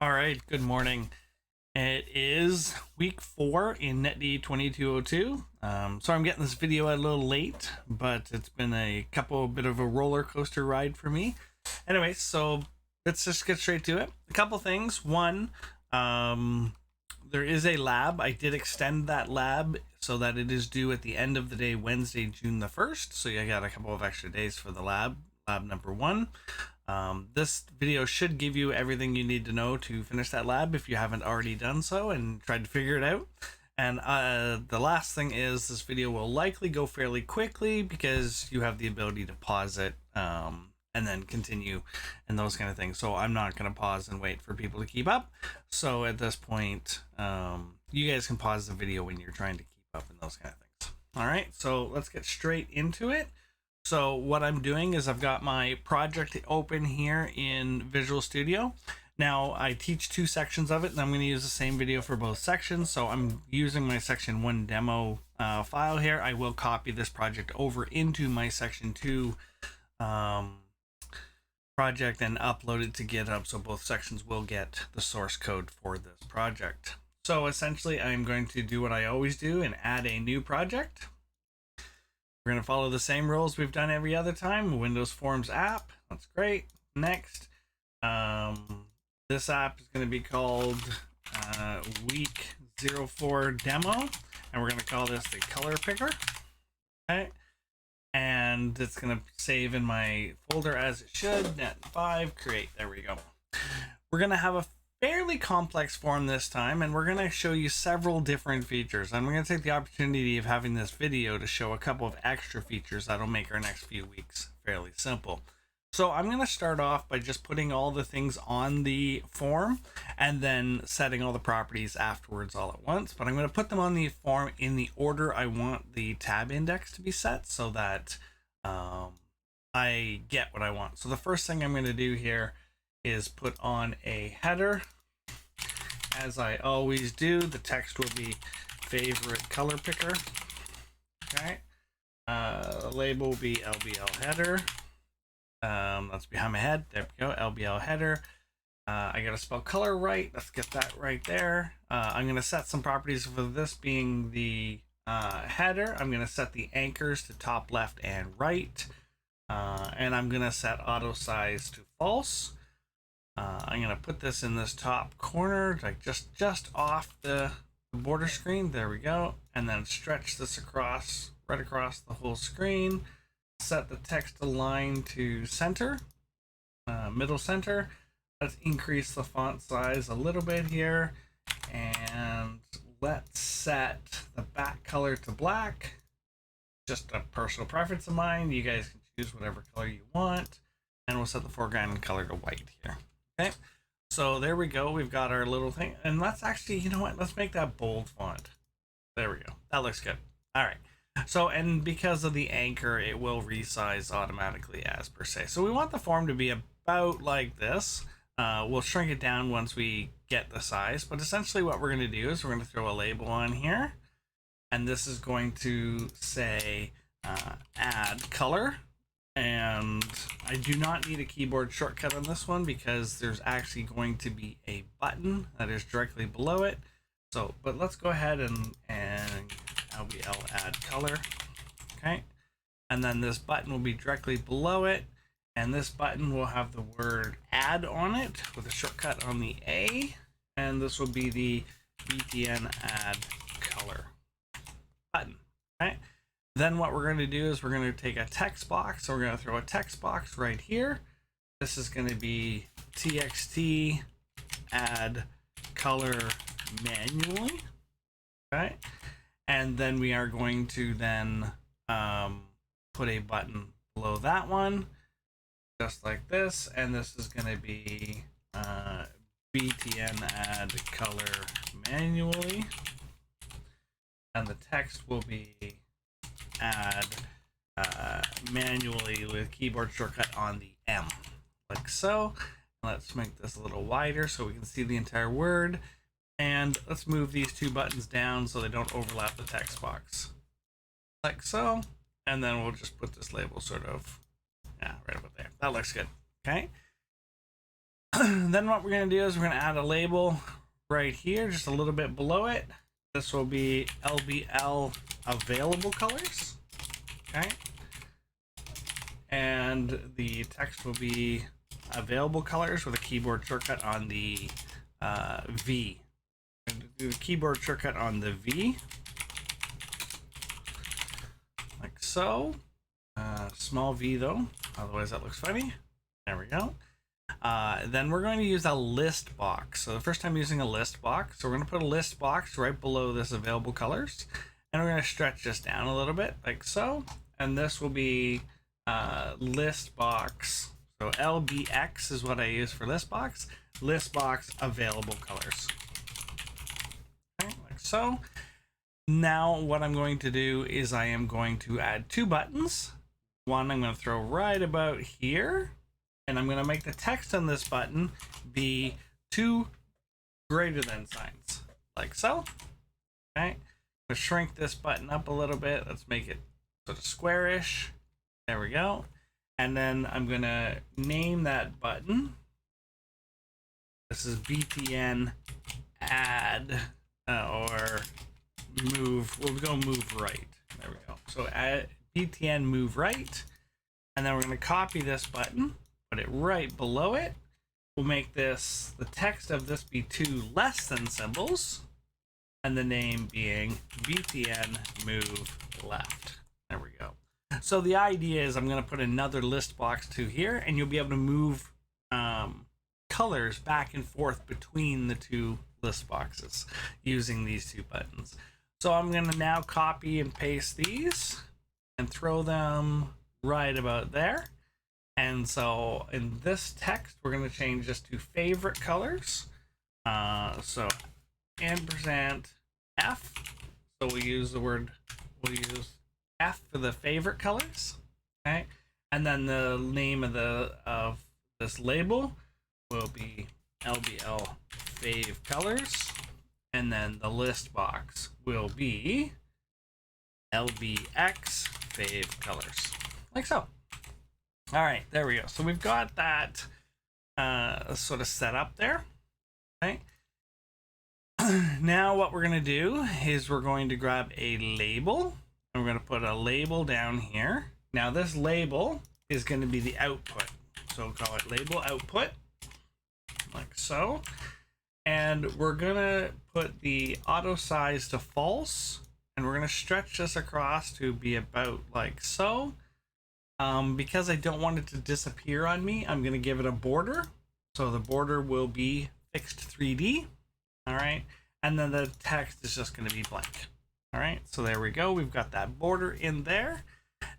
All right, good morning. It is week 4 in NETD2202. So I'm getting this video a little late, but it's been a bit of a roller coaster ride for me. Anyway, so let's just get straight to it. A couple things. One, there is a lab. I did extend that lab so that it is due at the end of the day, Wednesday, June the 1st. So I got a couple of extra days for the lab number 1. This video should give you everything you need to know to finish that lab if you haven't already done so and tried to figure it out. And the last thing is this video will likely go fairly quickly because you have the ability to pause it and then continue and those kind of things. So I'm not going to pause and wait for people to keep up. So at this point, you guys can pause the video when you're trying to keep up and those kind of things. All right, so let's get straight into it. So what I'm doing is I've got my project open here in Visual Studio. Now I teach 2 sections of it, and I'm going to use the same video for both sections. So I'm using my section 1 demo file here. I will copy this project over into my section 2 project and upload it to GitHub, so both sections will get the source code for this project. So essentially I'm going to do what I always do and add a new project. We're going to follow the same rules we've done every other time. Windows Forms app. That's great. Next, this app is going to be called Week 04 Demo. And we're going to call this the Color Picker. Okay. And it's going to save in my folder as it should. Net5, create. There we go. We're going to have a fairly complex form this time, and we're going to show you several different features. I'm going to take the opportunity of having this video to show a couple of extra features that'll make our next few weeks fairly simple. So I'm going to start off by just putting all the things on the form and then setting all the properties afterwards all at once. But I'm going to put them on the form in the order I want the tab index to be set so that I get what I want. So the first thing I'm going to do here is put on a header. As I always do, the text will be favorite color picker. Okay. The label will be LBL header. That's behind my head. There we go. LBL header. I gotta spell color right. Let's get that right there. I'm gonna set some properties for this being the header. I'm gonna set the anchors to top, left, and right. And I'm gonna set auto size to false. I'm going to put this in this top corner, like just off the border screen. There we go. And then stretch this right across the whole screen. Set the text align to center, middle center. Let's increase the font size a little bit here. And let's set the back color to black. Just a personal preference of mine. You guys can choose whatever color you want. And we'll set the foreground color to white here. Okay, so there we go. We've got our little thing. And let's actually, you know what? Let's make that bold font. There we go. That looks good. All right. So, and because of the anchor, it will resize automatically as per se. So we want the form to be about like this. We'll shrink it down once we get the size. But essentially what we're going to do is we're going to throw a label on here. And this is going to say add color. And I do not need a keyboard shortcut on this one because there's actually going to be a button that is directly below it. So, but let's go ahead and LBL add color. Okay. And then this button will be directly below it. And this button will have the word add on it with a shortcut on the A. And this will be the BTN add color button. Okay. Then what we're going to do is we're going to take a text box. So we're going to throw a text box right here. This is going to be txt add color manually. Okay. And then we are going to then put a button below that one, just like this. And this is going to be btn add color manually. And the text will be add manually with keyboard shortcut on the M, like so. Let's make this a little wider so we can see the entire word. And let's move these 2 buttons down so they don't overlap the text box, like so. And then we'll just put this label sort of, right about there. That looks good. Okay. Then what we're going to do is we're going to add a label right here, just a little bit below it. This will be LBL available colors. Okay. And the text will be available colors with a keyboard shortcut on the V. Do the keyboard shortcut on the V, like so. Small V though, otherwise that looks funny. There we go. Then we're going to use a list box. So the first time using a list box, so we're going to put a list box right below this available colors, and we're going to stretch this down a little bit, like so. And this will be list box. So LBX is what I use for list box. List box available colors. Okay, like so. Now what I'm going to do is I am going to add two buttons. One I'm going to throw right about here, and I'm going to make the text on this button be two greater than signs, like so. Okay, let's shrink this button up a little bit. Let's make it sort of squarish. There we go. And then I'm going to name that button. This is BTN add or move. We'll go move right. There we go. So add BTN move right. And then we're going to copy this button, put it right below it. We'll make this, the text of this be two less than symbols, and the name being BTN move left. There we go. So the idea is I'm going to put another list box to here, and you'll be able to move colors back and forth between the two list boxes using these two buttons. So I'm going to now copy and paste these and throw them right about there. And so in this text, we're going to change this to favorite colors. So ampersand F. So we'll use F for the favorite colors. Okay. And then the name of this label will be LBL fave colors. And then the list box will be LBX fave colors, like so. All right, there we go. So we've got that sort of set up there. Okay. Now what we're going to do is we're going to grab a label, and we're going to put a label down here. Now this label is going to be the output. So we'll call it label output, like so. And we're going to put the auto size to false, and we're going to stretch this across to be about like so. Because I don't want it to disappear on me, I'm going to give it a border. So the border will be fixed 3D. All right. And then the text is just going to be blank. All right. So there we go. We've got that border in there.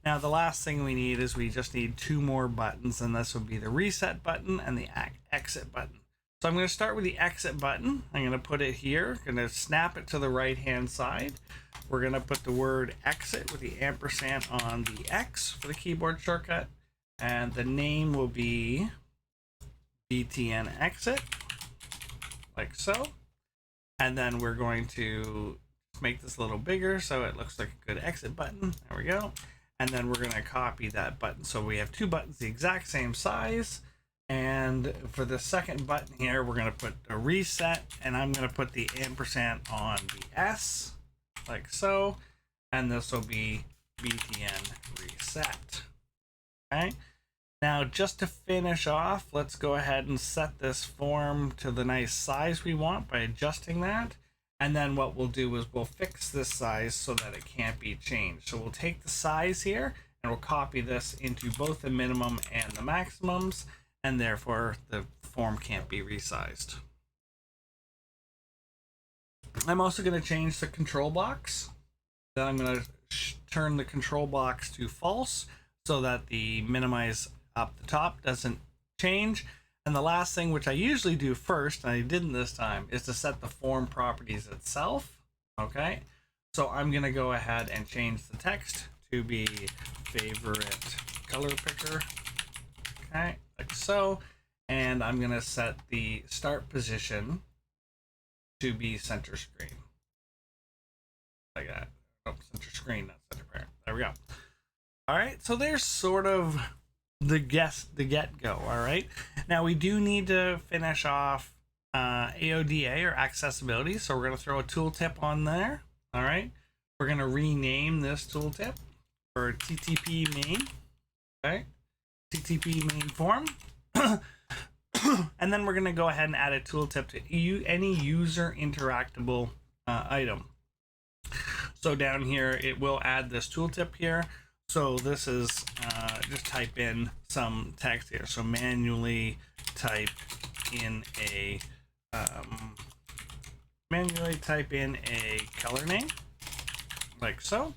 Now the last thing we need is we just need two more buttons, and this will be the reset button and the exit button. So I'm going to start with the exit button. I'm going to put it here. I'm going to snap it to the right hand side. We're going to put the word exit with the ampersand on the X for the keyboard shortcut. And the name will be BTN exit, like so. And then we're going to make this a little bigger so it looks like a good exit button. There we go. And then we're going to copy that button. So we have two buttons the exact same size. And for the second button here, we're going to put a reset, and I'm going to put the ampersand on the S, like so. And this will be BTN reset. Okay. Now, just to finish off, let's go ahead and set this form to the nice size we want by adjusting that. And then what we'll do is we'll fix this size so that it can't be changed. So we'll take the size here, and we'll copy this into both the minimum and the maximums, and therefore the form can't be resized. I'm also going to change the control box. Then I'm going to turn the control box to false so that the minimize up the top doesn't change. And the last thing, which I usually do first, and I didn't this time, is to set the form properties itself. Okay, so I'm going to go ahead and change the text to be favorite color picker. Okay, like so. And I'm going to set the start position to be center screen. Like that. Oh, center screen, not center parent. There we go. All right, so there's sort of get-go. All right. Now we do need to finish off AODA or accessibility, so we're going to throw a tooltip on there. All right. We're going to rename this tooltip for TTP main. Okay. TTP main form. And then we're going to go ahead and add a tooltip to any user interactable item. So down here, it will add this tooltip here. So this is just type in some text here. So manually type in a color name, like so.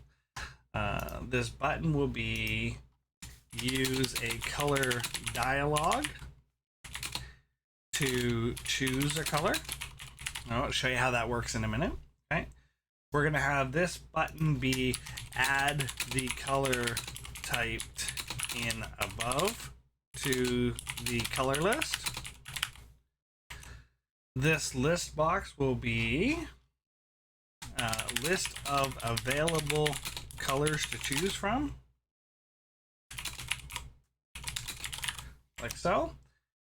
This button will be use a color dialog to choose a color. I'll show you how that works in a minute. Okay. We're going to have this button be add the color typed in above to the color list. This list box will be a list of available colors to choose from, like so.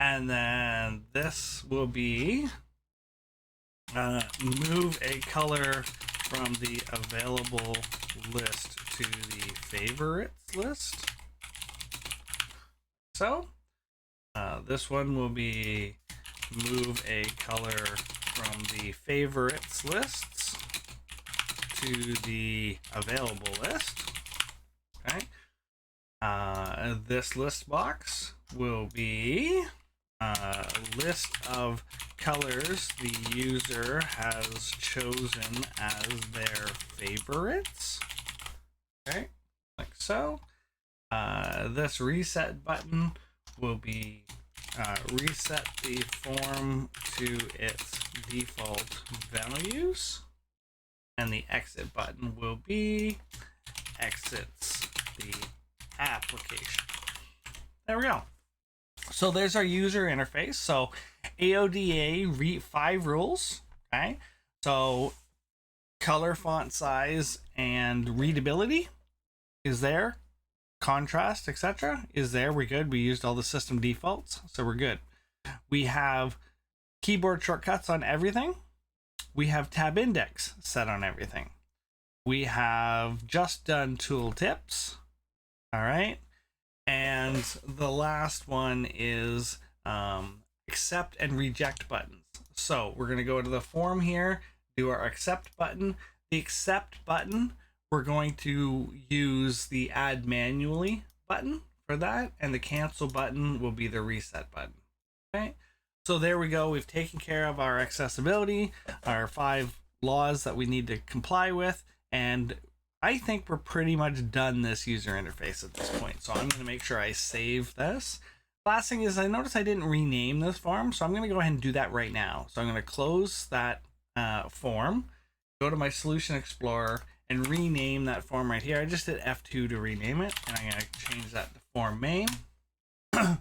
And then this will be move a color from the available list to the favorites list. So this one will be move a color from the favorites lists to the available list. Okay. This list box will be a list of colors the user has chosen as their favorites. Okay, like so. This reset button will be reset the form to its default values. And the exit button will be exits the application. There we go. So there's our user interface. So AODA 5 rules. Okay. So color, font size, and readability is there. Contrast, etc. is there. We're good. We used all the system defaults, so we're good. We have keyboard shortcuts on everything. We have tab index set on everything. We have just done tooltips. All right. And the last one is accept and reject buttons. So we're going to go to the form here, do our accept button. The accept button, we're going to use the add manually button for that. And the cancel button will be the reset button. Okay. So there we go. We've taken care of our accessibility, our 5 laws that we need to comply with. And I think we're pretty much done this user interface at this point. So I'm going to make sure I save this. Last thing is I noticed I didn't rename this form. So I'm going to go ahead and do that right now. So I'm going to close that form, go to my Solution Explorer, and rename that form right here. I just did F2 to rename it. And I'm going to change that to form main. I'm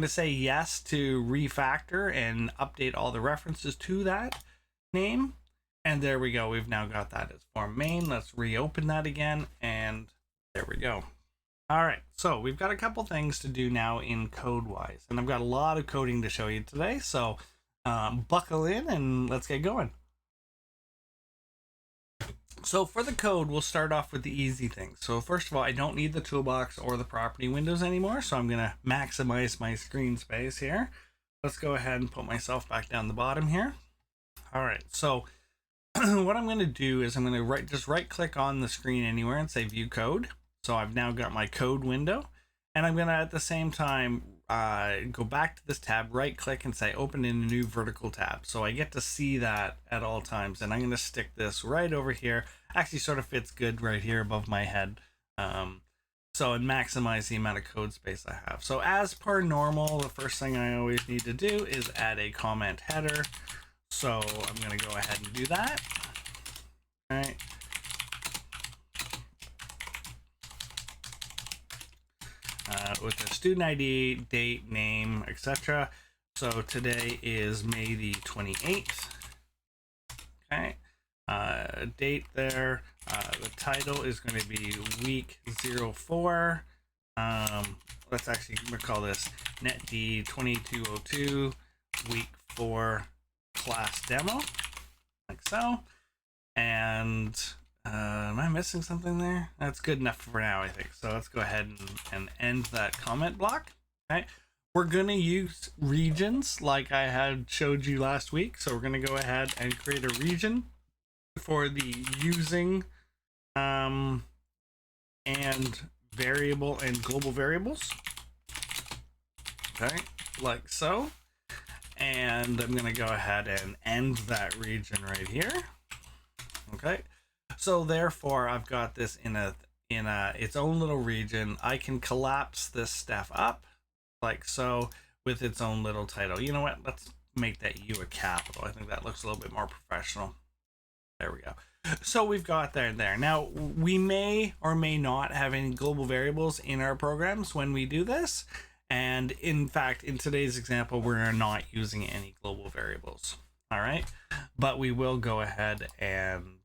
going to say yes to refactor and update all the references to that name. And there we go. We've now got that as form main. Let's reopen that again. And there we go. All right. So we've got a couple things to do now in code wise. And I've got a lot of coding to show you today. So buckle in and let's get going. So for the code, we'll start off with the easy things. So first of all, I don't need the toolbox or the property windows anymore. So I'm going to maximize my screen space here. Let's go ahead and put myself back down the bottom here. All right. So what I'm going to do is I'm going to just right click on the screen anywhere and say view code. So I've now got my code window, and I'm going to at the same time go back to this tab, right click and say open in a new vertical tab. So I get to see that at all times. And I'm going to stick this right over here. Actually sort of fits good right here above my head. So and maximize the amount of code space I have. So as per normal, the first thing I always need to do is add a comment header. So I'm going to go ahead and do that. All right. With the student ID, date, name, etc. So today is May the 28th. Okay. Date there. The title is going to be week 04. let's actually call this NETD2202 week 4 class demo, like so. And am I missing something there? That's good enough for now, I think. So let's go ahead and end that comment block. Right, we're gonna use regions like I had showed you last week. So we're gonna go ahead and create a region for the using and variable and global variables. Okay, like so. And I'm gonna go ahead and end that region right here. Okay, so therefore I've got this in its own little region. I can collapse this stuff up like so with its own little title. You know what? Let's make that U a capital. I think that looks a little bit more professional. There we go. So we've got that there. Now we may or may not have any global variables in our programs when we do this. And in fact, in today's example, we're not using any global variables. All right, but we will go ahead and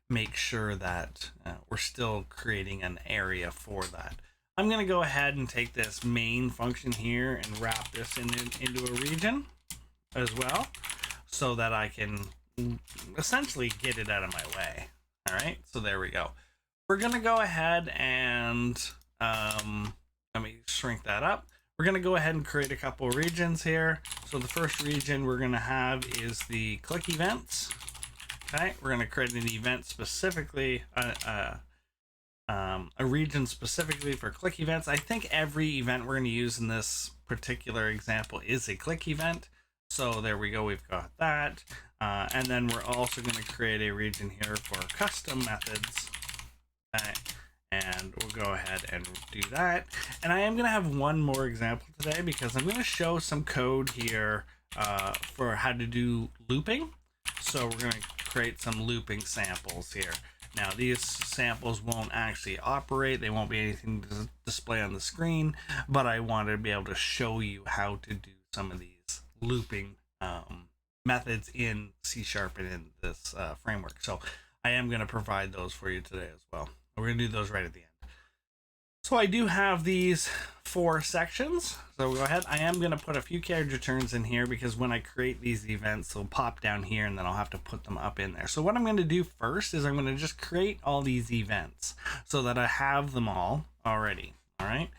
make sure that we're still creating an area for that. I'm going to go ahead and take this main function here and wrap this into a region as well, so that I can essentially get it out of my way. All right, so there we go. We're going to go ahead and let me shrink that up. We're going to go ahead and create a couple of regions here. So the first region we're going to have is the click events. Okay, we're going to create an event specifically, a region specifically for click events. I think every event we're going to use in this particular example is a click event. So there we go, we've got that. And then we're also going to create a region here for custom methods. Okay. And we'll go ahead and do that. And I am going to have one more example today because I'm going to show some code here for how to do looping. So we're going to create some looping samples here. Now these samples won't actually operate. They won't be anything to display on the screen, but I wanted to be able to show you how to do some of these looping methods in C# and in this framework. So I am going to provide those for you today as well. We're going to do those right at the end. So I do have these 4 sections. So we'll go ahead. I am going to put a few carriage returns in here because when I create these events, they'll pop down here and then I'll have to put them up in there. So what I'm going to do first is I'm going to just create all these events so that I have them all already. All right.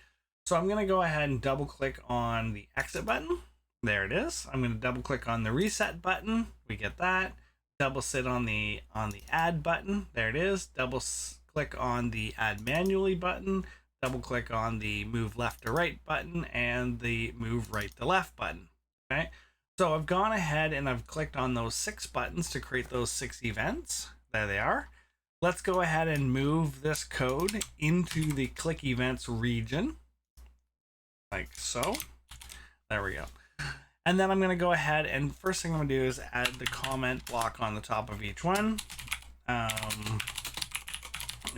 So I'm going to go ahead and double click on the exit button. There it is. I'm going to double click on the reset button. We get that. Double sit on the add button. There it is. Double click on the add manually button, double click on the move left to right button, and the move right to left button. Okay, so I've gone ahead and I've clicked on those 6 buttons to create those 6 events. There they are. Let's go ahead and move this code into the click events region, like so. There we go. And then I'm going to go ahead and first thing I'm going to do is add the comment block on the top of each one.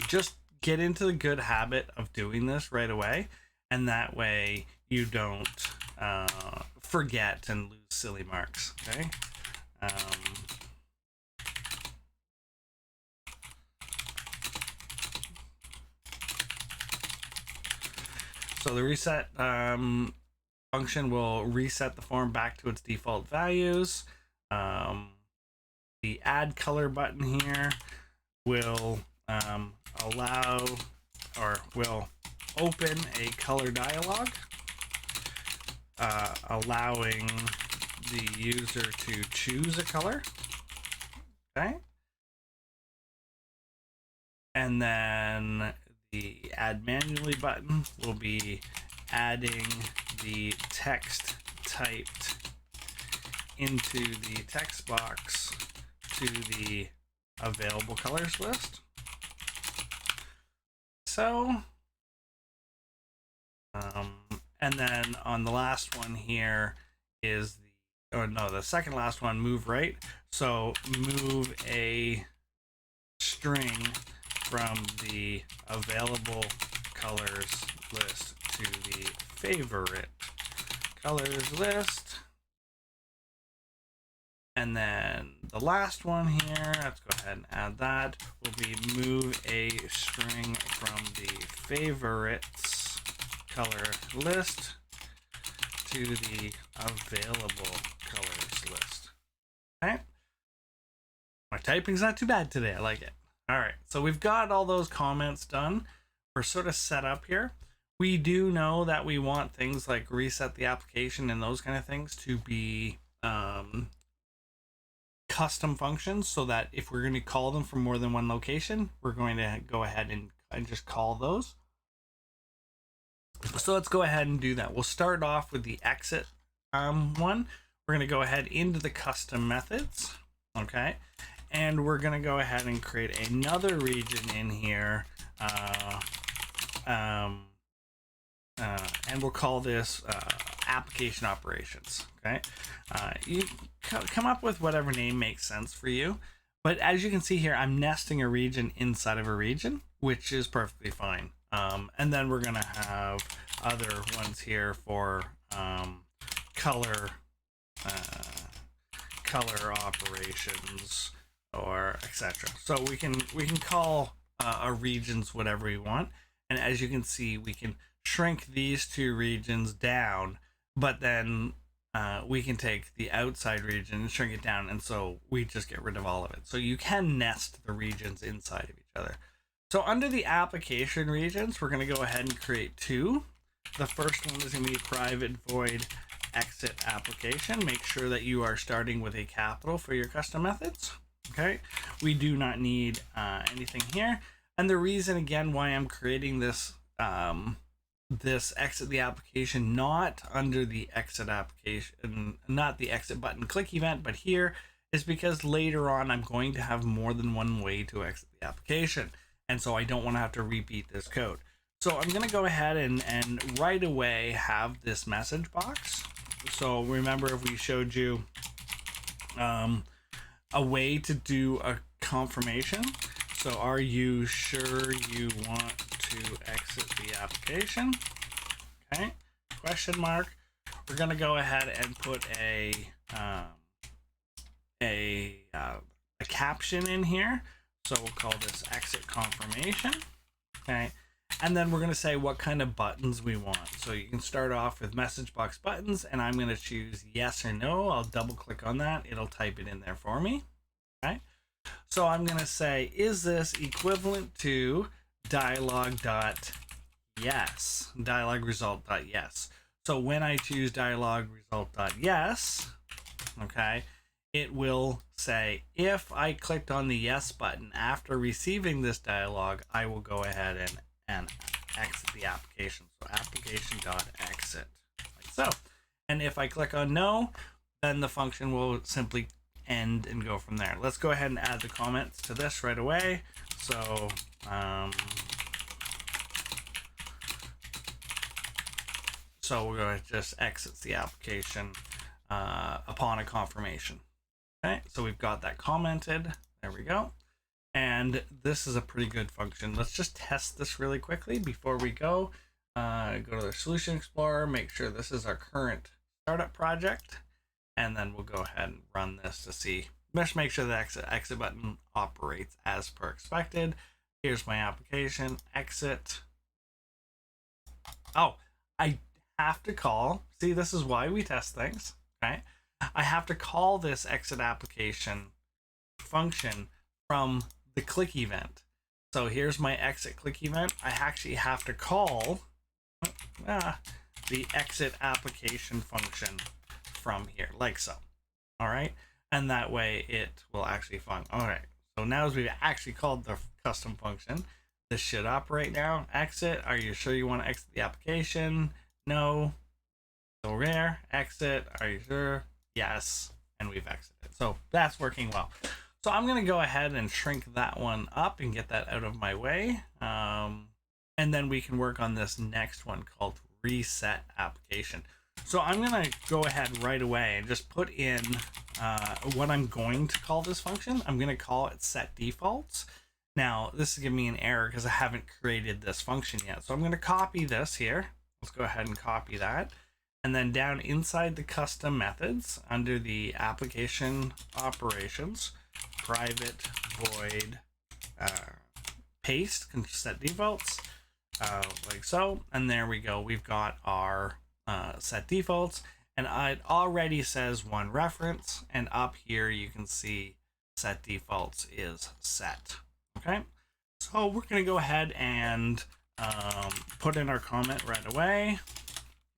Just get into the good habit of doing this right away, and that way you don't forget and lose silly marks. Okay. So the reset function will reset the form back to its default values. The add color button here will allow or will open a color dialog, allowing the user to choose a color. Okay. And then the add manually button will be adding the text typed into the text box to the available colors list. So, and then on the last one here is the second last one, move right. So move a string from the available colors list to the favorite colors list. And then the last one here, let's go ahead and add that, will be move a string from the favorites color list to the available colors list. Okay. My typing's not too bad today. I like it. All right. So we've got all those comments done. We're sort of set up here. We do know that we want things like reset the application and those kind of things to be custom functions, so that if we're going to call them from more than one location, we're going to go ahead and just call those. So let's go ahead and do that. We'll start off with the exit one. We're going to go ahead into the custom methods. Okay. And we're going to go ahead and create another region in here. And we'll call this application operations. Okay. You come up with whatever name makes sense for you. But as you can see here, I'm nesting a region inside of a region, which is perfectly fine. And then we're going to have other ones here for color operations, or etc. So we can call our regions whatever we want. And as you can see, we can shrink these two regions down, but then we can take the outside region and shrink it down, and so we just get rid of all of it. So you can nest the regions inside of each other. So under the application regions, we're going to go ahead and create two. The first one is going to be private void exit application. Make sure that you are starting with a capital for your custom methods. Okay, we do not need anything here. And the reason again why I'm creating this this exit the application not under the exit application, not the exit button click event, but here, is because later on I'm going to have more than one way to exit the application, and so I don't want to have to repeat this code. So I'm going to go ahead and right away have this message box. So remember, if we showed you a way to do a confirmation, so are you sure you want to exit the application? Okay, question mark. We're going to go ahead and put a caption in here. So we'll call this exit confirmation. Okay, and then we're going to say what kind of buttons we want. So you can start off with message box buttons, and I'm going to choose yes or no. I'll double click on that. It'll type it in there for me. Okay. So I'm going to say, is this equivalent to dialog.yes, dialog result.yes. So when I choose dialog result.yes, okay, it will say, if I clicked on the yes button after receiving this dialog, I will go ahead and exit the application. So application.exit, like so. And if I click on no, then the function will simply end and go from there. Let's go ahead and add the comments to this right away. So so we're going to just exit the application upon a confirmation. Okay, so we've got that commented. There we go. And this is a pretty good function. Let's just test this really quickly before we go. Go to the Solution Explorer, make sure this is our current startup project, and then we'll go ahead and run this to see. Just make sure the exit button operates as per expected. Here's my application, exit. Oh, I have to call. See, this is why we test things. Okay, I have to call this exit application function from the click event. So here's my exit click event. I actually have to call the exit application function from here, like so. All right, and that way it will actually function. All right, so now as we've actually called the custom function, this should operate now. Exit, are you sure you want to exit the application? No. So rare, exit, are you sure? Yes, and we've exited. So that's working well. So I'm going to go ahead and shrink that one up and get that out of my way. And then we can work on this next one called reset application. So I'm going to go ahead right away and just put in what I'm going to call this function. I'm going to call it set defaults. Now, this is giving me an error because I haven't created this function yet. So I'm going to copy this here. Let's go ahead and copy that. And then down inside the custom methods, under the application operations, private void paste, can set defaults, like so. And there we go. We've got our set defaults, and it already says one reference. And up here you can see set defaults is set. Okay, so we're going to go ahead and put in our comment right away.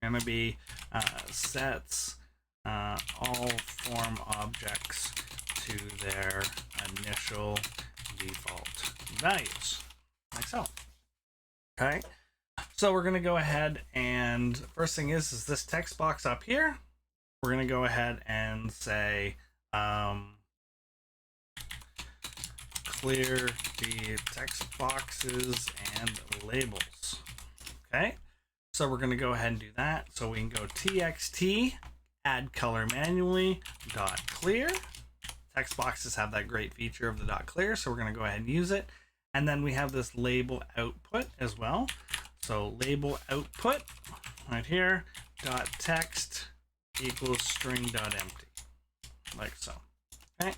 Going to be sets all form objects to their initial default values, like so. Okay, so we're going to go ahead and first thing is this text box up here. We're going to go ahead and say clear the text boxes and labels. Okay, so we're going to go ahead and do that. So we can go txt add color manually dot clear. Text boxes have that great feature of the dot clear, so we're going to go ahead and use it. And then we have this label output as well. So label output right here dot text equals string dot empty, like so. Okay,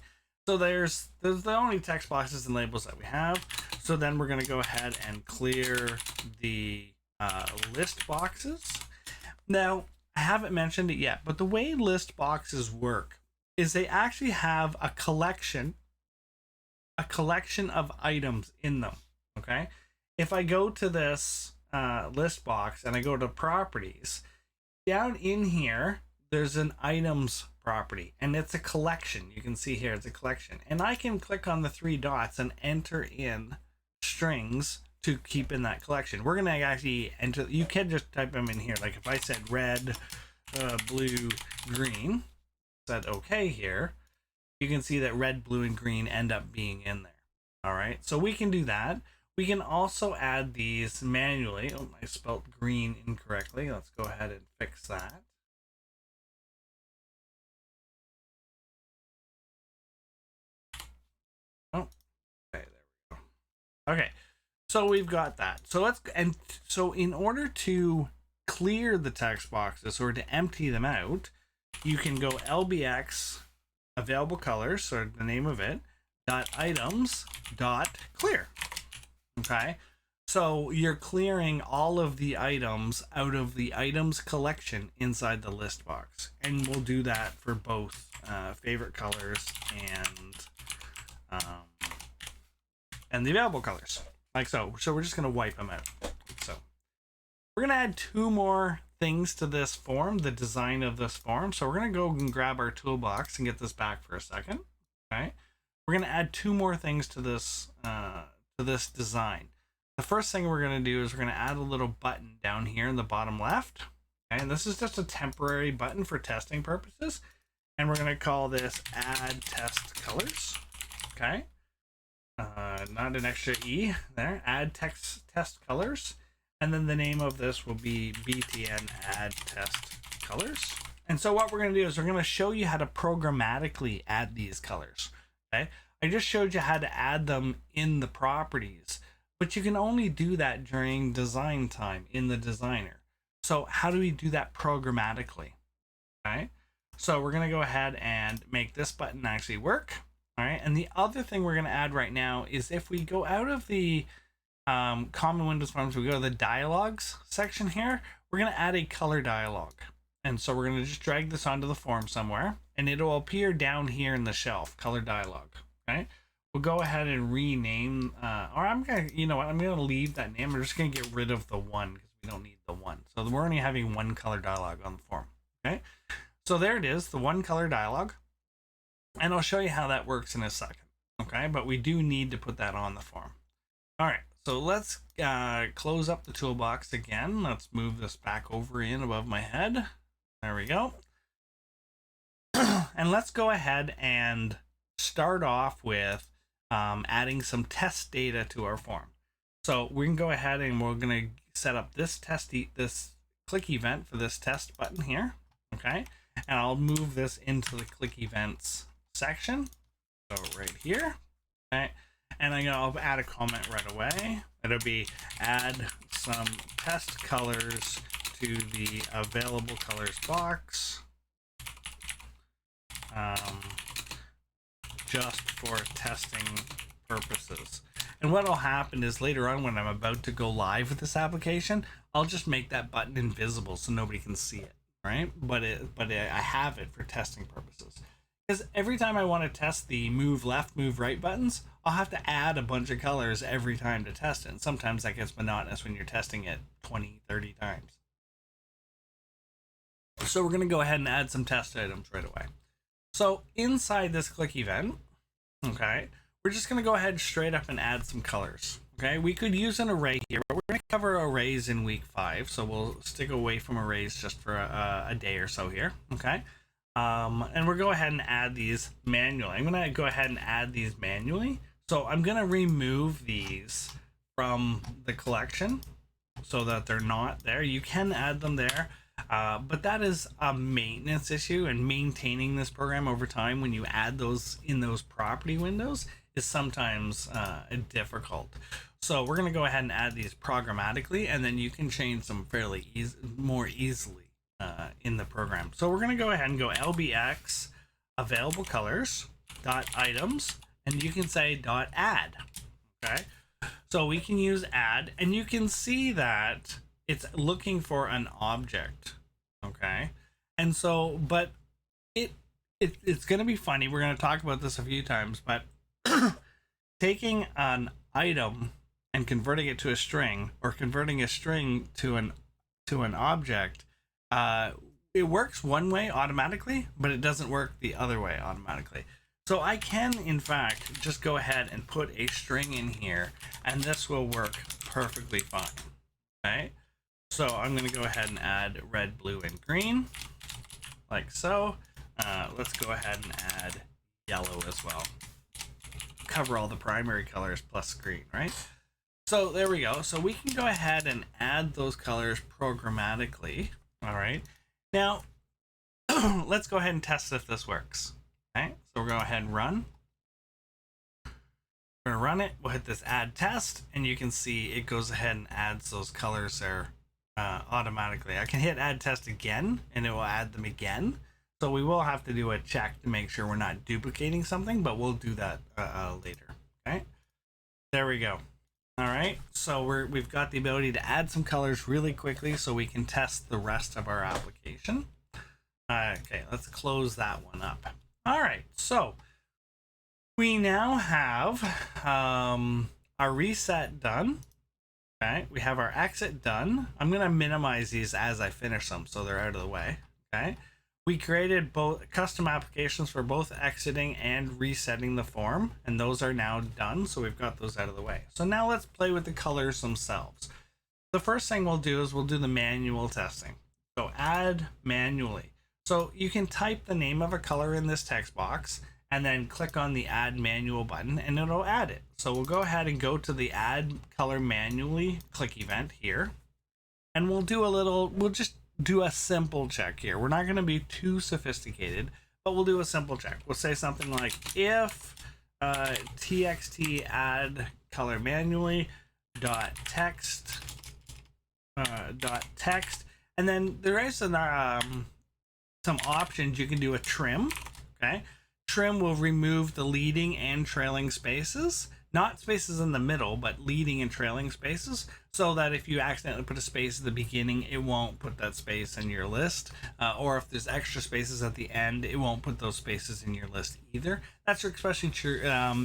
so there's the only text boxes and labels that we have. So then we're going to go ahead and clear the list boxes. Now, I haven't mentioned it yet, but the way list boxes work is they actually have a collection of items in them. Okay, if I go to this list box and I go to properties, down in here there's an items property, and it's a collection. You can see here it's a collection, and I can click on the three dots and enter in strings to keep in that collection. We're gonna actually enter, you can just type them in here. Like if I said red, blue, green, said okay here, you can see that red, blue, and green end up being in there. All right, so we can do that. We can also add these manually. Oh, I spelled green incorrectly. Let's go ahead and fix that. Oh, okay, there we go. Okay, so we've got that. So in order to clear the text boxes or to empty them out, you can go lbx available colors, or the name of it, .items .clear. Okay, so you're clearing all of the items out of the items collection inside the list box, and we'll do that for both favorite colors and the available colors, like so. So we're just going to wipe them out. So we're going to add two more things to this form, the design of this form. So we're going to go and grab our toolbox and get this back for a second. Okay, we're going to add two more things to this design. The first thing we're going to do is we're going to add a little button down here in the bottom left. Okay, and this is just a temporary button for testing purposes, and we're going to call this add test colors. Okay, not an extra e there. Add test colors. And then the name of this will be btn add test colors. And so what we're going to do is we're going to show you how to programmatically add these colors. Okay, I just showed you how to add them in the properties, but you can only do that during design time in the designer. So how do we do that programmatically? Okay, so we're going to go ahead and make this button actually work. All right, and the other thing we're going to add right now is if we go out of the common Windows forms, we go to the dialogues section here, we're going to add a color dialog. And so we're going to just drag this onto the form somewhere, and it'll appear down here in the shelf, color dialog. Okay, we'll go ahead and rename, or I'm going to, you know what, I'm going to leave that name. We're just going to get rid of the one because we don't need the one. So we're only having one color dialog on the form. Okay, so there it is, the one color dialog. And I'll show you how that works in a second. Okay, but we do need to put that on the form. All right, so let's close up the toolbox again. Let's move this back over in above my head. There we go. And let's go ahead and start off with adding some test data to our form. So we can go ahead and we're going to set up this this click event for this test button here. Okay, and I'll move this into the click events section. So right here. Okay, and I'll add a comment right away. It'll be add some test colors into the available colors box, just for testing purposes. And what will happen is later on when I'm about to go live with this application, I'll just make that button invisible so nobody can see it, right? But I have it for testing purposes. Because every time I want to test the move left, move right buttons, I'll have to add a bunch of colors every time to test it. And sometimes that gets monotonous when you're testing it 20, 30 times. So we're going to go ahead and add some test items right away. So inside this click event, okay, we're just going to go ahead straight up and add some colors. Okay, we could use an array here, but we're going to cover arrays in week 5, so we'll stick away from arrays just for a day or so here. Okay, and we'll go ahead and add these manually. I'm going to go ahead and add these manually. So I'm going to remove these from the collection so that they're not there. You can add them there. But that is a maintenance issue, and maintaining this program over time when you add those in those property windows is sometimes difficult. So we're going to go ahead and add these programmatically, and then you can change them fairly more easily in the program. So we're going to go ahead and go lbx available colors dot items, and you can say dot add. Okay, so we can use add, and you can see that it's looking for an object. Okay, and so but it's going to be funny. We're going to talk about this a few times, but taking an item and converting it to a string, or converting a string to an object, it works one way automatically, but it doesn't work the other way automatically. So I can in fact just go ahead and put a string in here, and this will work perfectly fine. Okay, so I'm going to go ahead and add red, blue, and green like so. Let's go ahead and add yellow as well. Cover all the primary colors plus green, right? So there we go. So we can go ahead and add those colors programmatically. All right. Now, let's go ahead and test if this works. Okay. So we're going to go ahead and run. We're going to run it. We'll hit this add test, and you can see it goes ahead and adds those colors there automatically. I can hit add test again, and it will add them again. So we will have to do a check to make sure we're not duplicating something, but we'll do that later. Okay, there we go. All right, so we've got the ability to add some colors really quickly so we can test the rest of our application. Okay, let's close that one up. All right, so we now have our reset done. Okay, we have our exit done. I'm going to minimize these as I finish them so they're out of the way. Okay. We created both custom applications for both exiting and resetting the form, and those are now done. So we've got those out of the way. So now let's play with the colors themselves. The first thing we'll do is we'll do the manual testing. So add manually. So you can type the name of a color in this text box and then click on the add manual button and it'll add it. So we'll go ahead and go to the add color manually click event here, and we'll just do a simple check here. We're not going to be too sophisticated, but we'll do a simple check. We'll say something like if txt add color manually dot text, and then there is some options. You can do a trim. Okay, trim will remove the leading and trailing spaces, not spaces in the middle, but leading and trailing spaces, so that if you accidentally put a space at the beginning, it won't put that space in your list. Or if there's extra spaces at the end, it won't put those spaces in your list either. That's especially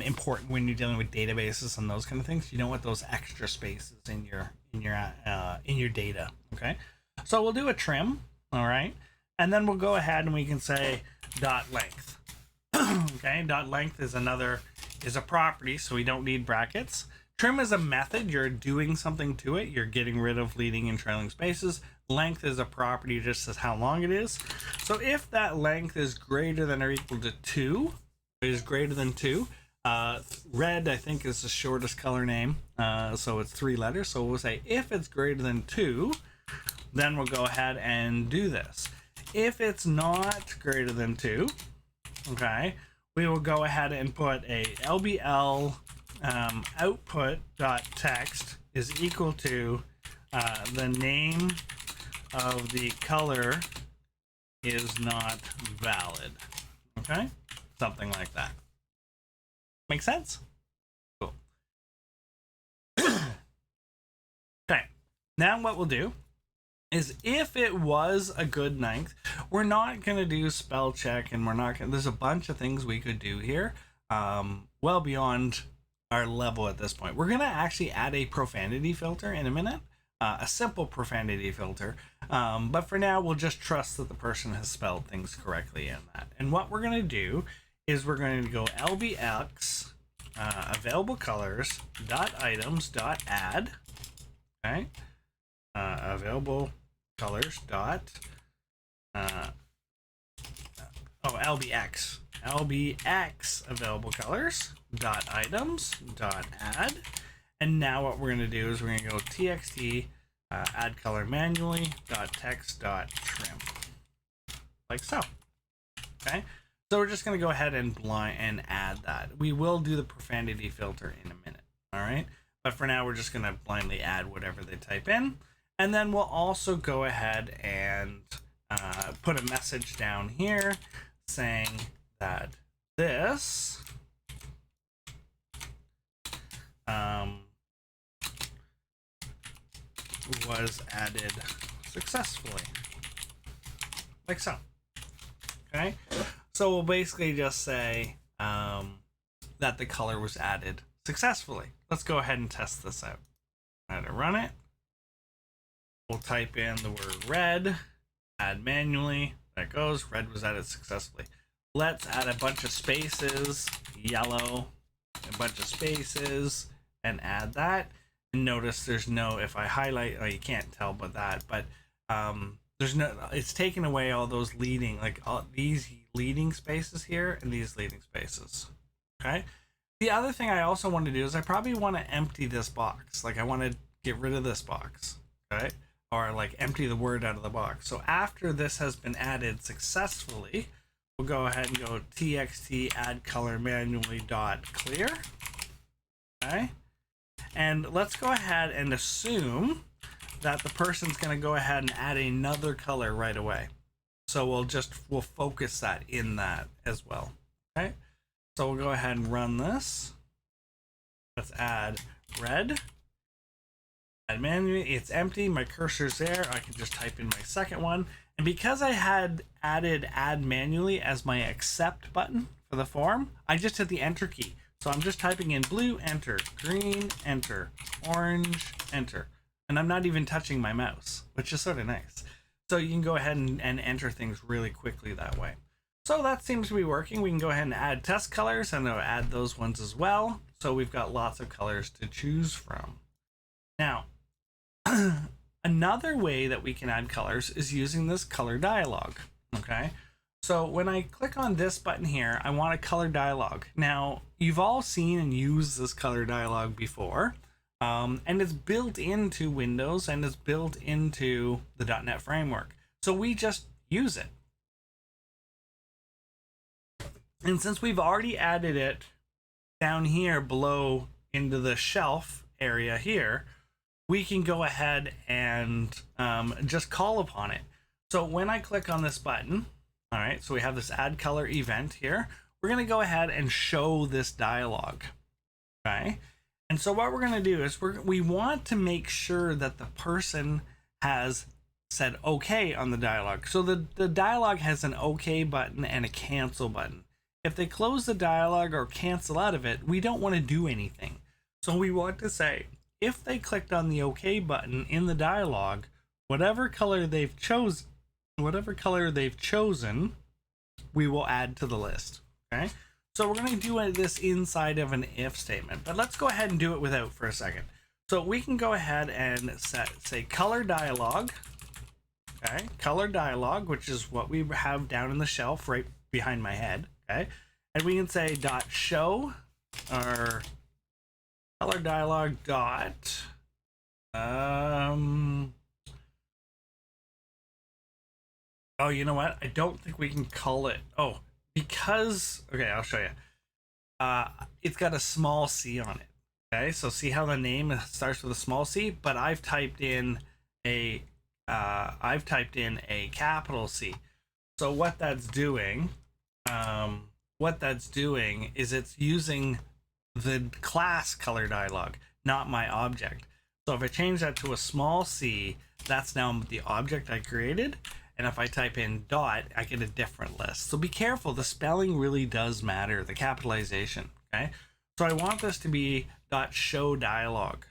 important when you're dealing with databases and those kind of things. You don't want those extra spaces in your data. Okay, so we'll do a trim. All right, and then we'll go ahead and we can say dot length. Okay, dot length is a property, so we don't need brackets. Trim is a method. You're doing something to it. You're getting rid of leading and trailing spaces. Length is a property, just says how long it is. So if that length is greater than or equal to 2, it is greater than 2. Red, I think, is the shortest color name, so it's 3 letters. So we'll say if it's greater than 2, then we'll go ahead and do this. If it's not greater than 2, okay, we will go ahead and put a LBL output dot text is equal to the name of the color is not valid. Okay? Something like that. Make sense? Cool. Okay. Now what we'll do is if it was a good length, we're not going to do spell check, and we're not going to, there's a bunch of things we could do here, well beyond our level at this point. We're going to actually add a profanity filter in a minute, a simple profanity filter, but for now we'll just trust that the person has spelled things correctly in that. And what we're going to do is we're going to go lbx available colors dot items dot add, okay, available colors dot lbx available colors dot items dot add. And now what we're going to do is we're going to go txt add color manually dot text dot trim, like so. Okay, so we're just going to go ahead and add that. We will do the profanity filter in a minute. All right, but for now we're just going to blindly add whatever they type in. And then we'll also go ahead and put a message down here saying that this was added successfully, like so. Okay, so we'll basically just say that the color was added successfully. Let's go ahead and test this out. I'm going to run it. We'll type in the word red, add manually. There it goes. Red was added successfully. Let's add a bunch of spaces, yellow, a bunch of spaces, and add that. And notice there's no, if I highlight, oh, you can't tell but that, but there's no, it's taken away all those leading, like all these leading spaces here and these leading spaces. Okay. The other thing I also want to do is I probably want to empty this box. Like I want to get rid of this box. Okay. Or like empty the word out of the box. So after this has been added successfully, we'll go ahead and go txt add color manually dot clear. Okay, and let's go ahead and assume that the person's going to go ahead and add another color right away. So we'll focus that in that as well. Okay, so we'll go ahead and run this. Let's add red. Add manually, it's empty, my cursor's there, I can just type in my second one. And because I had added add manually as my accept button for the form, I just hit the enter key. So I'm just typing in blue, enter, green, enter, orange, enter. And I'm not even touching my mouse, which is sort of nice. So you can go ahead and enter things really quickly that way. So that seems to be working. We can go ahead and add test colors, and I'll add those ones as well. So we've got lots of colors to choose from. Now, another way that we can add colors is using this color dialog. Okay, so when I click on this button here, I want a color dialog. Now, you've all seen and used this color dialog before, and it's built into Windows and it's built into the .NET framework. So we just use it. And since we've already added it down here below into the shelf area here, we can go ahead and just call upon it. So when I click on this button, all right, so we have this add color event here. We're going to go ahead and show this dialog. Okay. And so what we're going to do is we want to make sure that the person has said okay on the dialog. So the dialog has an okay button and a cancel button. If they close the dialog or cancel out of it, we don't want to do anything. So we want to say, if they clicked on the OK button in the dialog, whatever color they've chosen, we will add to the list. Okay, so we're going to do this inside of an if statement, but let's go ahead and do it without for a second. So we can go ahead and say color dialog. Okay, color dialog, which is what we have down in the shelf right behind my head. Okay, and we can say dot show or color dialog dot oh, you know what? I don't think we can call it. Oh, because okay, I'll show you. It's got a small c on it. Okay, so see how the name starts with a small c, but I've typed in a I've typed in a capital C. So what that's doing, is it's using the class color dialog, not my object. So if I change that to a small c, that's now the object I created. And if I type in dot, I get a different list. So be careful. The spelling really does matter, the capitalization. Okay. So I want this to be dot show dialog.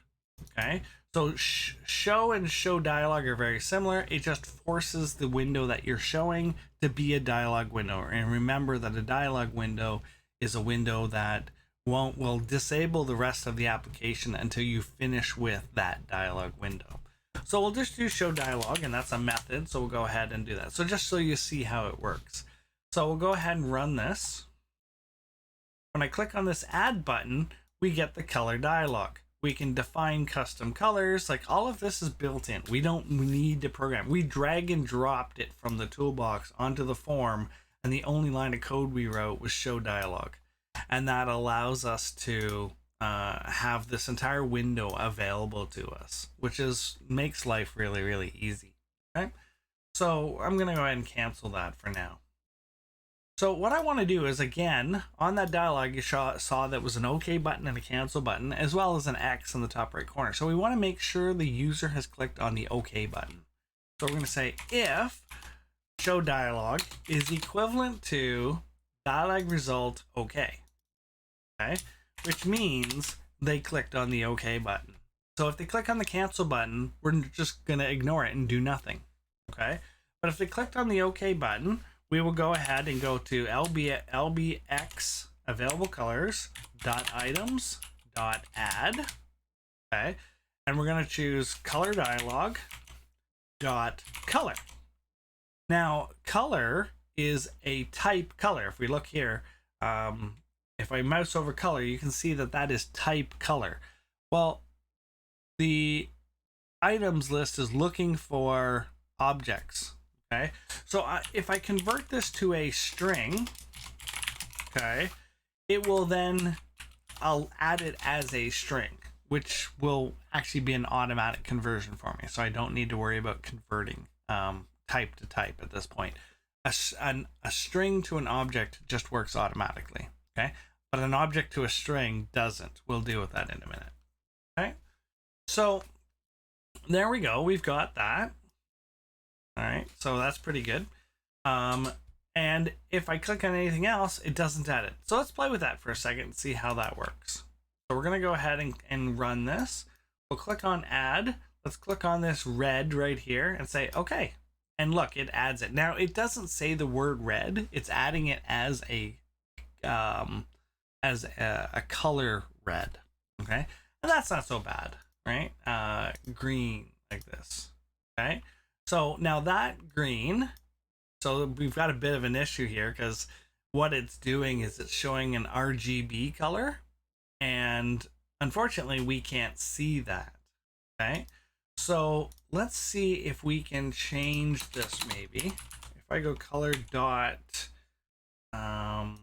Okay. So show and show dialog are very similar. It just forces the window that you're showing to be a dialog window. And remember that a dialog window is a window that will disable the rest of the application until you finish with that dialog window. So we'll just do show dialog, and that's a method. So we'll go ahead and do that. So just so you see how it works. So we'll go ahead and run this. When I click on this add button, we get the color dialog. We can define custom colors. Like, all of this is built in. We don't need to program. We drag and dropped it from the toolbox onto the form, and the only line of code we wrote was show dialog. And that allows us to have this entire window available to us, which makes life really, really easy. Okay, so I'm going to go ahead and cancel that for now. So what I want to do is, again, on that dialog, you saw that was an OK button and a cancel button, as well as an X in the top right corner. So we want to make sure the user has clicked on the OK button. So we're going to say if show dialog is equivalent to dialog result OK. Okay, which means they clicked on the OK button. So if they click on the cancel button, we're just going to ignore it and do nothing. Okay, but if they clicked on the OK button, we will go ahead and go to lbx available colors .items .add. Okay, and we're going to choose color dialog .color. Now, color is a type color. If we look here, if I mouse over color, you can see that that is type color. Well, the items list is looking for objects. Okay, so if I convert this to a string, okay, it will then, I'll add it as a string, which will actually be an automatic conversion for me. So I don't need to worry about converting type to type at this point. A string to an object just works automatically. Okay, but an object to a string doesn't. We'll deal with that in a minute. Okay, so there we go. We've got that. All right, so that's pretty good. And if I click on anything else, it doesn't add it. So let's play with that for a second and see how that works. So we're going to go ahead and run this. We'll click on add. Let's click on this red right here and say, okay. And look, it adds it. Now, it doesn't say the word red. It's adding it as a color red. Okay. And that's not so bad, right? Green like this. Okay. So now that green, so we've got a bit of an issue here because what it's doing is it's showing an RGB color, and unfortunately we can't see that. Okay, so let's see if we can change this. Maybe if I go color dot, does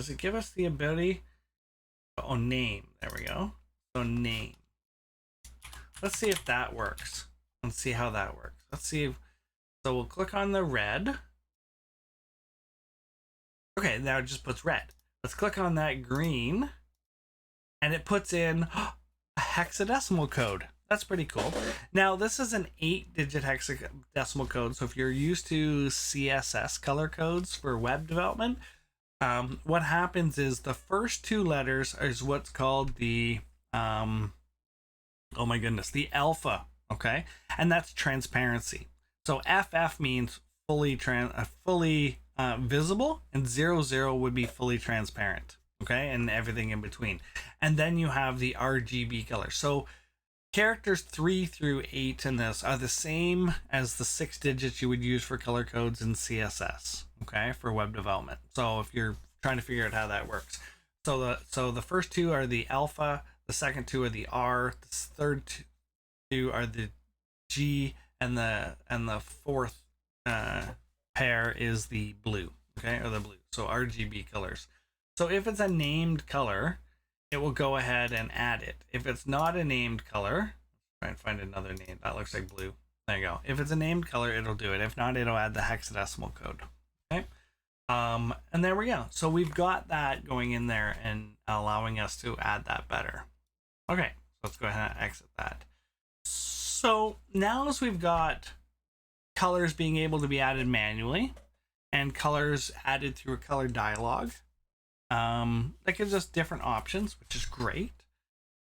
it give us the ability? Oh, name. There we go. So name. Let's see if that works. Let's see how that works. Let's see if, so we'll click on the red. Okay, now it just puts red. Let's click on that green, and it puts in a hexadecimal code. That's pretty cool. Now, this is an 8-digit hexadecimal code, so if you're used to CSS color codes for web development, what happens is the first 2 letters is what's called the, oh my goodness, the alpha. Okay, and that's transparency. So FF means fully visible, and 00 would be fully transparent. Okay, and everything in between. And then you have the RGB color. So characters 3 through 8 in this are the same as the 6 digits you would use for color codes in CSS. Okay, for web development. So if you're trying to figure out how that works, so the first 2 are the alpha, the second 2 are the R, the third 2 are the G, and the fourth pair is the blue. Okay, or the blue. So RGB colors. So if it's a named color, it will go ahead and add it. If it's not a named color, try and find another name that looks like blue. There you go. If it's a named color, it'll do it. If not, it'll add the hexadecimal code. Okay. And there we go. So we've got that going in there and allowing us to add that better. Okay, so let's go ahead and exit that. So now as we've got colors being able to be added manually and colors added through a color dialog, that gives us different options, which is great.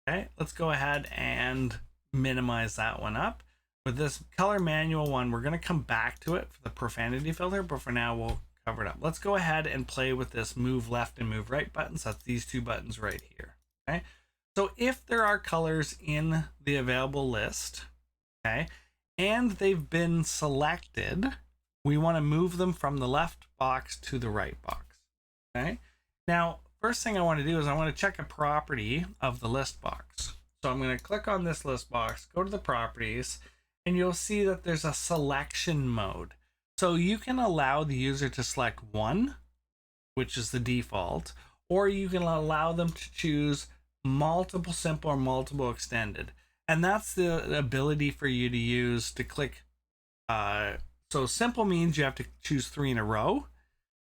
Okay, let's go ahead and minimize that one up. With this color manual one, we're going to come back to it for the profanity filter, but for now we'll cover it up. Let's go ahead and play with this move left and move right buttons. That's these two buttons right here. Okay, so if there are colors in the available list, okay, and they've been selected, we want to move them from the left box to the right box. Okay, now first thing I want to do is I want to check a property of the list box. So I'm going to click on this list box, go to the properties, and you'll see that there's a selection mode. So you can allow the user to select one, which is the default, or you can allow them to choose multiple simple or multiple extended. And that's the ability for you to use to click. So simple means you have to choose 3 in a row.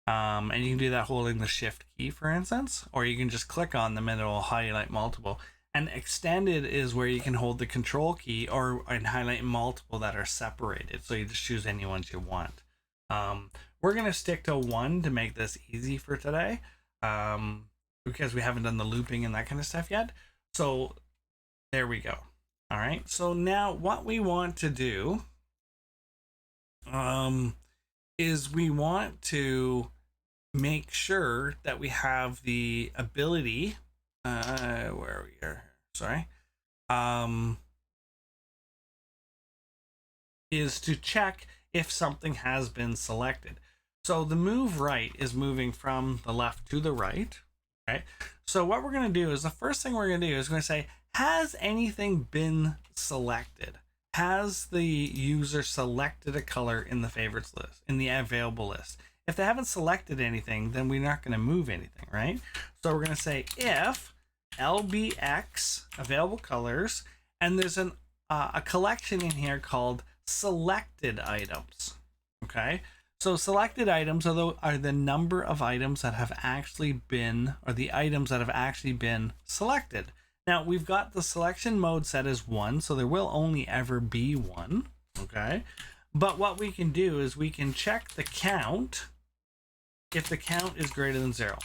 And you can do that holding the shift key, for instance, or you can just click on them and it will highlight multiple. And extended is where you can hold the control key and highlight multiple that are separated. So you just choose any ones you want. We're going to stick to 1 to make this easy for today, because we haven't done the looping and that kind of stuff yet. So there we go. All right. So now what we want to do is we want to make sure that we have the ability, where are we here? Sorry. Is to check if something has been selected. So the move right is moving from the left to the right. Okay. So what we're going to do is the first thing we're going to do is going to say, has anything been selected? Has the user selected a color in the favorites list, in the available list? If they haven't selected anything, then we're not going to move anything, right? So we're going to say if lbx available colors, and there's a collection in here called selected items. Okay, so selected items are the number of items that have actually been, or the items that have actually been selected. Now we've got the selection mode set as 1, so there will only ever be 1. Okay, but what we can do is we can check the count if the count is greater than 0.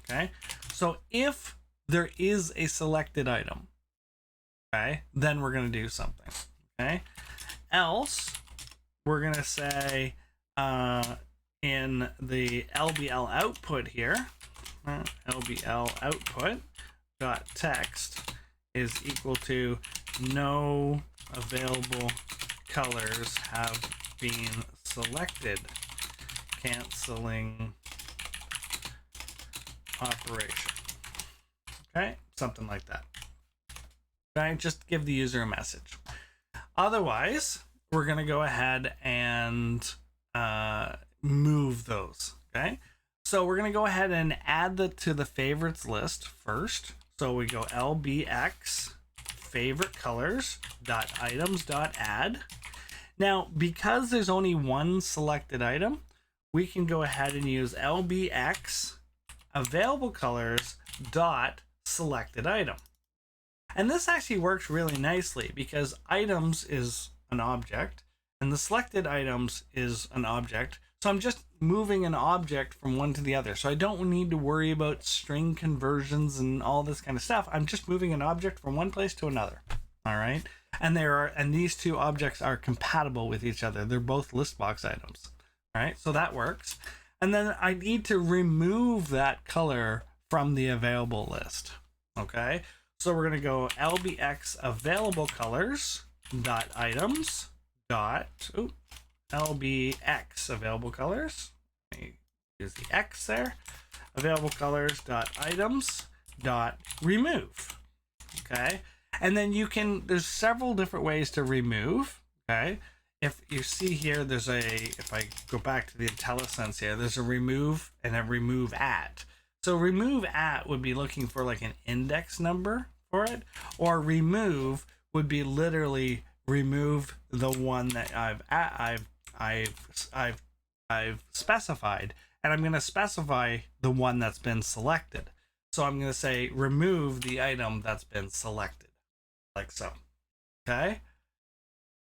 Okay, so if there is a selected item, okay, then we're going to do something. Okay, else we're going to say in the LBL output here, LBL output dot text is equal to no available colors have been selected, canceling operation. Okay, something like that. Okay, just give the user a message. Otherwise, we're going to go ahead and move those. Okay, so we're going to go ahead and add to the favorites list first. So we go lbx favorite colors dot items dot add. Now, because there's only one selected item, we can go ahead and use lbx available colors dot selected item. And this actually works really nicely because items is an object and the selected items is an object. So I'm just moving an object from one to the other. So I don't need to worry about string conversions and all this kind of stuff. I'm just moving an object from one place to another. All right. And these two objects are compatible with each other. They're both listbox items. All right. So that works. And then I need to remove that color from the available list. Okay. So we're going to go lbx available colors dot items dot lbx available colors. Let me use the X there. Available colors dot items dot remove. Okay. And then there's several different ways to remove. Okay. If you see here, if I go back to the IntelliSense here, there's a remove and a remove at. So remove at would be looking for like an index number for it, or remove would be literally remove the one that I've specified, and I'm going to specify the one that's been selected. So I'm going to say remove the item that's been selected, like so. Okay.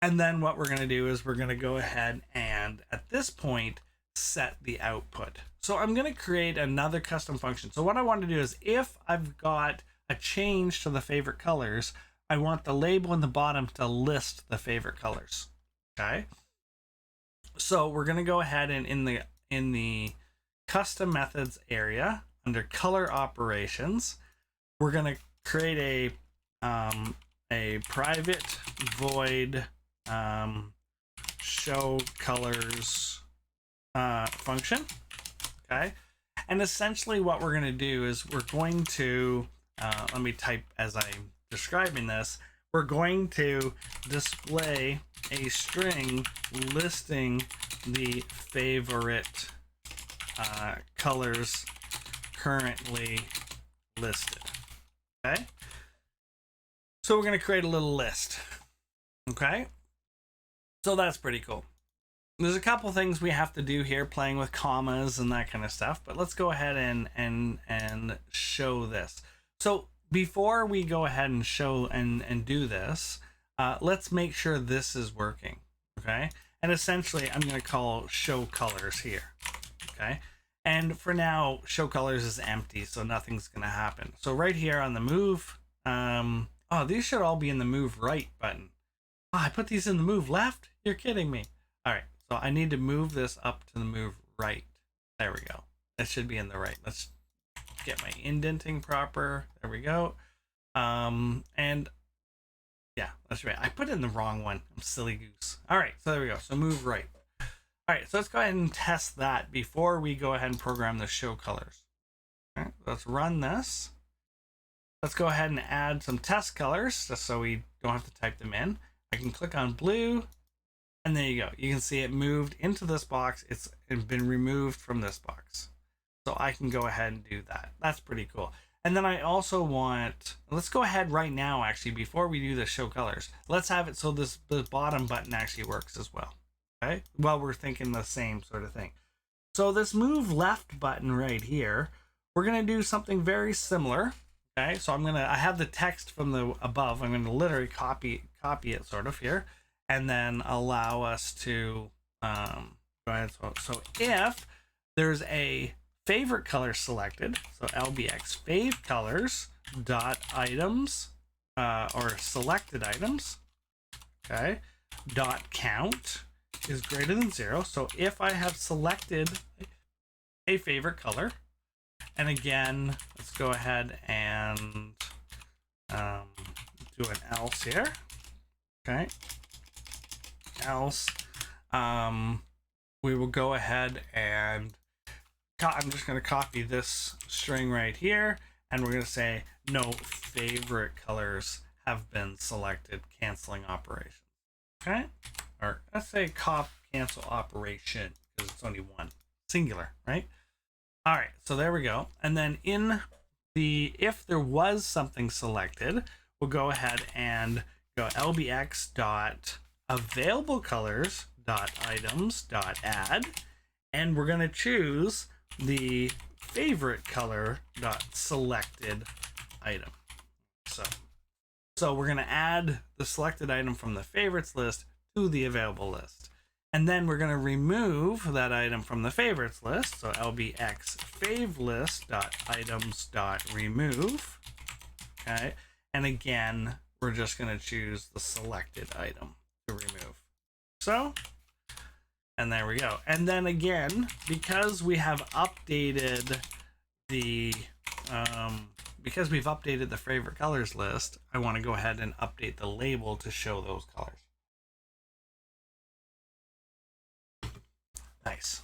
And then what we're going to do is we're going to go ahead and at this point set the output. So I'm going to create another custom function. So what I want to do is if I've got a change to the favorite colors, I want the label in the bottom to list the favorite colors. Okay. So we're going to go ahead and in the custom methods area under color operations, we're going to create a private void show colors function. Okay. And essentially what we're going to do is we're going to let me type as I'm describing this. We're going to display a string listing the favorite colors currently listed. Okay. So we're going to create a little list. Okay. So that's pretty cool. There's a couple things we have to do here, playing with commas and that kind of stuff, but let's go ahead and show this. So before we go ahead and show and do this, let's make sure this is working. Okay. And essentially I'm going to call show colors here. Okay. And for now, show colors is empty, so nothing's going to happen. So right here on the move, oh, these should all be in the move right button. Oh, I put these in the move left? You're kidding me. All right. So I need to move this up to the move right. There we go. It should be in the right. Let's get my indenting proper. There we go. And yeah, that's right. I put in the wrong one. I'm silly goose. All right. So there we go. So move right. All right, so let's go ahead and test that before we go ahead and program the show colors. All right, let's run this. Let's go ahead and add some test colors just so we don't have to type them in. I can click on blue, and there you go. You can see it moved into this box. It's been removed from this box. So I can go ahead and do that. That's pretty cool. And then I also want, let's go ahead right now, actually, before we do the show colors. Let's have it so the bottom button actually works as well. Okay, well, we're thinking the same sort of thing. So this move left button right here, we're going to do something very similar. Okay, so I have the text from the above. I'm going to literally copy it sort of here, and then allow us to go ahead. So if there's a favorite color selected, so lbx fave colors dot items or selected items, okay, dot count is greater than 0. So if I have selected a favorite color, and again, let's go ahead and do an else here. Okay. Else, we will go ahead and I'm just going to copy this string right here, and we're going to say no favorite colors have been selected, canceling operation. Okay. Or let's say cop cancel operation, because it's only one, singular, right? All right, so there we go. And then in the, if there was something selected, we'll go ahead and go lbx dot available colors dot items dot add, and we're going to choose the favorite color dot selected item. So we're going to add the selected item from the favorites list to the available list. And then we're going to remove that item from the favorites list. So lbx fave list dot items dot remove. Okay. And again, we're just going to choose the selected item to remove. So, and there we go. And then again, because we have updated the, because we've updated the favorite colors list, I want to go ahead and update the label to show those colors. Nice.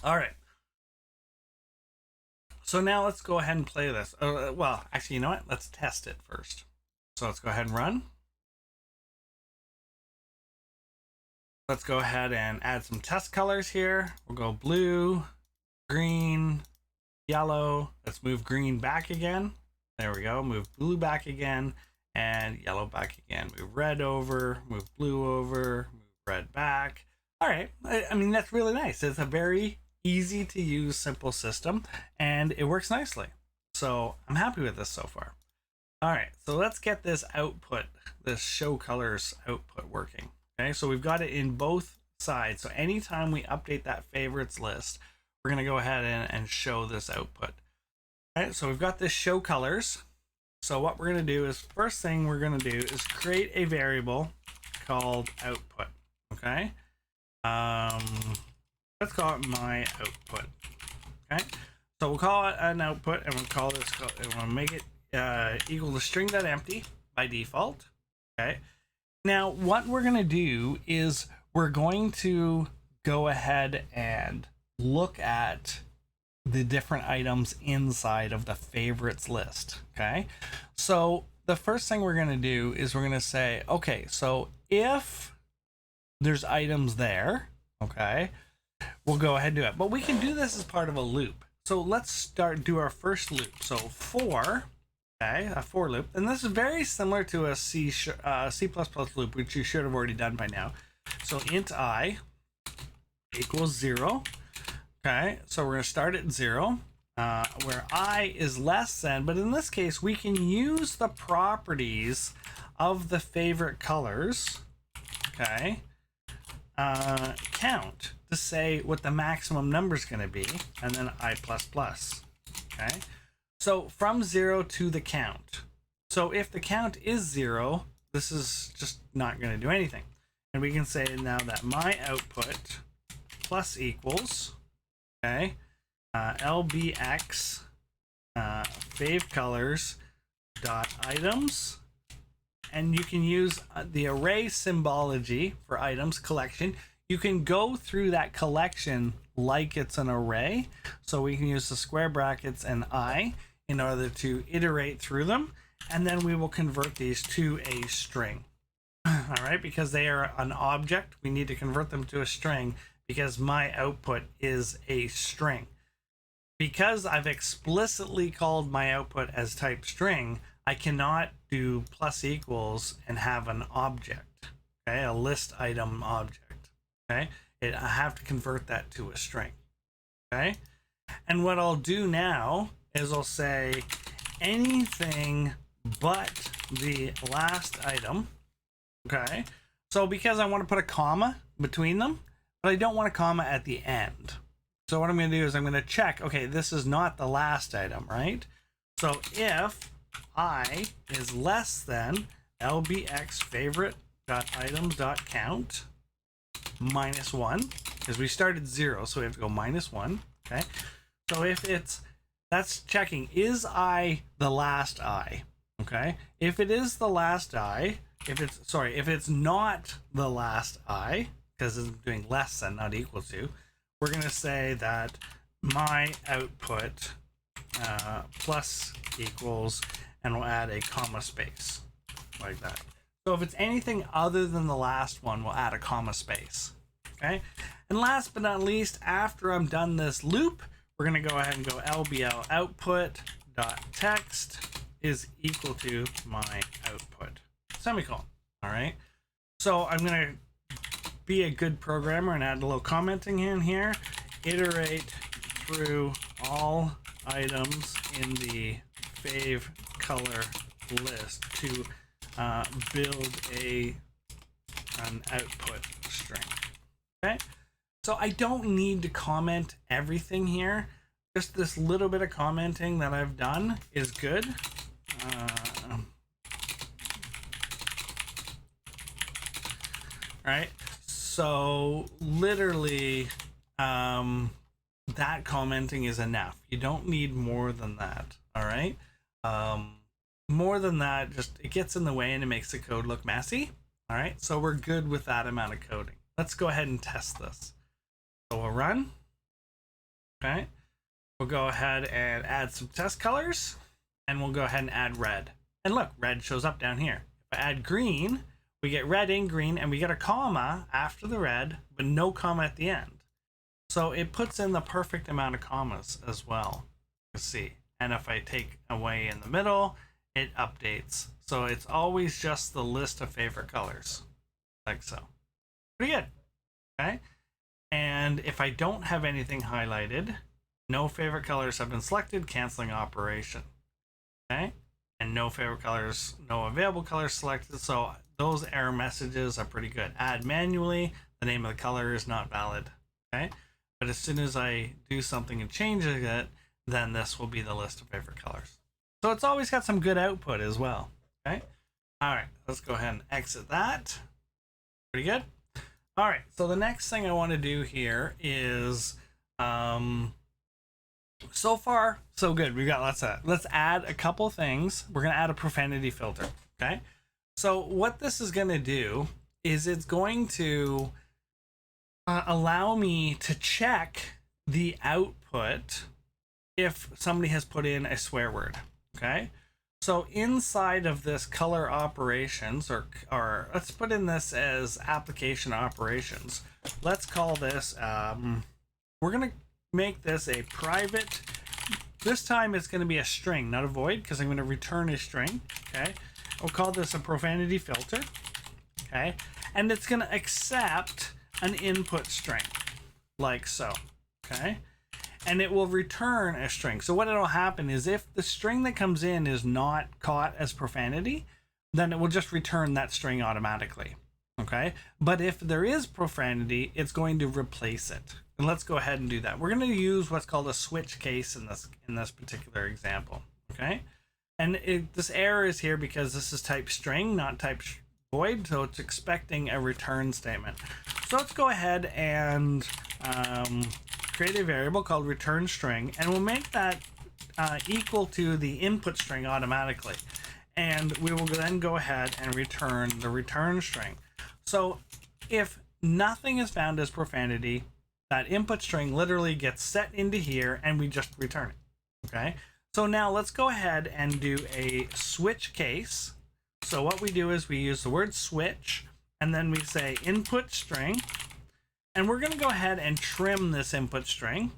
All right. So now let's go ahead and play this. Well, actually, you know what? Let's test it first. So let's go ahead and run. Let's go ahead and add some test colors here. We'll go blue, green, yellow. Let's move green back again. There we go. Move blue back again. and yellow back again. Move red over, move blue over, move red back. All right, I mean, that's really nice. It's a very easy to use, simple system, and it works nicely. So I'm happy with this so far. All right, so let's get this output, this show colors output working. Okay, so we've got it in both sides. So anytime we update that favorites list, we're gonna go ahead and show this output. All right, so we've got this show colors. So what we're gonna do is, first thing we're gonna do is create a variable called output. Okay, let's call it my output. Okay, so we'll call it an output, and we'll call this, and we'll make it equal to string.empty by default. Okay, now what we're gonna do is we're going to go ahead and look at the different items inside of the favorites list. Okay, so the first thing we're going to do is we're going to say, okay, so if there's items there, okay, we'll go ahead and do it, but we can do this as part of a loop. So let's do our first loop. So for, okay, a for loop, and this is very similar to a C++ loop, which you should have already done by now. So int I equals 0. Okay, so we're going to start at 0, where I is less than, but in this case, we can use the properties of the favorite colors, okay, count to say what the maximum number is going to be, and then I++, okay? So from 0 to the count. So if the count is 0, this is just not going to do anything. And we can say now that my output plus equals, okay, lbx fave colors dot items, and you can use the array symbology for items collection. You can go through that collection like it's an array, so we can use the square brackets and I in order to iterate through them, and then we will convert these to a string. All right, because they are an object, we need to convert them to a string, because my output is a string. Because I've explicitly called my output as type string, I cannot do plus equals and have an object, okay, a list item object, okay? I have to convert that to a string, okay? And what I'll do now is I'll say anything but the last item, okay? So because I want to put a comma between them, but I don't want a comma at the end. So what I'm going to do is I'm going to check, okay, this is not the last item, right? So if I is less than lbx favorite.items.count minus 1, because we started 0, so we have to go minus 1, okay? So if it's, that's checking, is I the last I, okay? If it is the last I, if it's not the last I, because it's doing less than, not equal to, we're going to say that my output plus equals, and we'll add a comma space like that. So if it's anything other than the last one, we'll add a comma space. Okay. And last but not least, after I'm done this loop, we're going to go ahead and go lbl output dot text is equal to my output, semicolon. All right. So I'm going to be a good programmer and add a little commenting in here. Iterate through all items in the fave color list to build an output string. Okay, so I don't need to comment everything here. Just this little bit of commenting that I've done is good. Right, so literally that commenting is enough. You don't need more than that. All right, more than that, just it gets in the way and it makes the code look messy. All right, so we're good with that amount of coding. Let's go ahead and test this. So we'll run. Okay, we'll go ahead and add some test colors, and we'll go ahead and add red. And look, red shows up down here. If I add green, we get red and green, and we get a comma after the red, but no comma at the end. So it puts in the perfect amount of commas as well. You see. And if I take away in the middle, it updates. So it's always just the list of favorite colors, like so. Pretty good. Okay. And if I don't have anything highlighted, no favorite colors have been selected, canceling operation. Okay. And no favorite colors, no available colors selected. So those error messages are pretty good. Add manually, the name of the color is not valid. Okay. But as soon as I do something and change it, then this will be the list of favorite colors. So it's always got some good output as well. Okay. All right. Let's go ahead and exit that. Pretty good. All right, so the next thing I want to do here is, so far, so good. We've got lots of, let's add a couple things. We're going to add a profanity filter, okay? So what this is going to do is it's going to allow me to check the output if somebody has put in a swear word, okay? So inside of this color operations, or let's put in this as application operations. Let's call this, we're going to make this a private, this time it's going to be a string, not a void, because I'm going to return a string, okay? We'll call this a profanity filter, okay? And it's going to accept an input string, like so, okay? And it will return a string. So what will happen is if the string that comes in is not caught as profanity, then it will just return that string automatically. Okay. But if there is profanity, it's going to replace it. And let's go ahead and do that. We're going to use what's called a switch case in this particular example. Okay. And this error is here because this is type string, not type void. So it's expecting a return statement. So let's go ahead and create a variable called return string, and we'll make that equal to the input string automatically. And we will then go ahead and return the return string. So if nothing is found as profanity, that input string literally gets set into here and we just return it. Okay. So now let's go ahead and do a switch case. So what we do is we use the word switch, and then we say input string. And we're going to go ahead and trim this input string,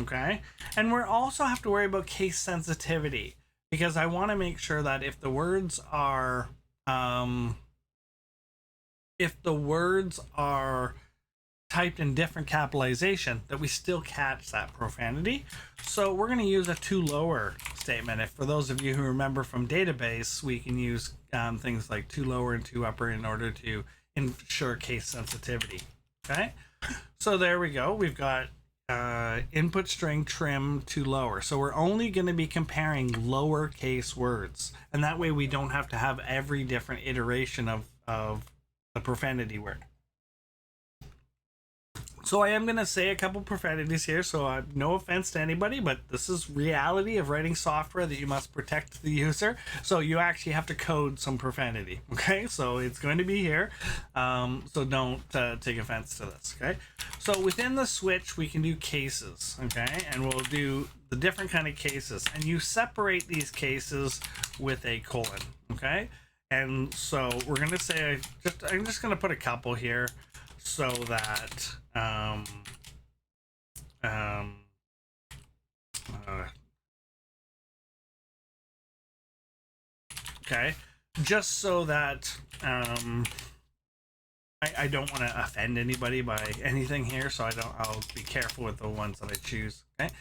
okay? And we also have to worry about case sensitivity, because I want to make sure that if the words are typed in different capitalization, that we still catch that profanity. So we're going to use a to lower statement. If for those of you who remember from database, we can use things like to lower and to upper in order to ensure case sensitivity, okay? So there we go. We've got input string trim to lower. So we're only going to be comparing lowercase words. And that way we don't have to have every different iteration of the profanity word. So I am going to say a couple profanities here, so no offense to anybody, but this is reality of writing software that you must protect the user. So you actually have to code some profanity, okay? So it's going to be here, so don't take offense to this, okay? So within the switch, we can do cases, okay? And we'll do the different kind of cases, and you separate these cases with a colon, okay? And so we're going to say, I'm just going to put a couple here, so that okay, just so that I don't want to offend anybody by anything here, so I'll be careful with the ones that I choose, okay?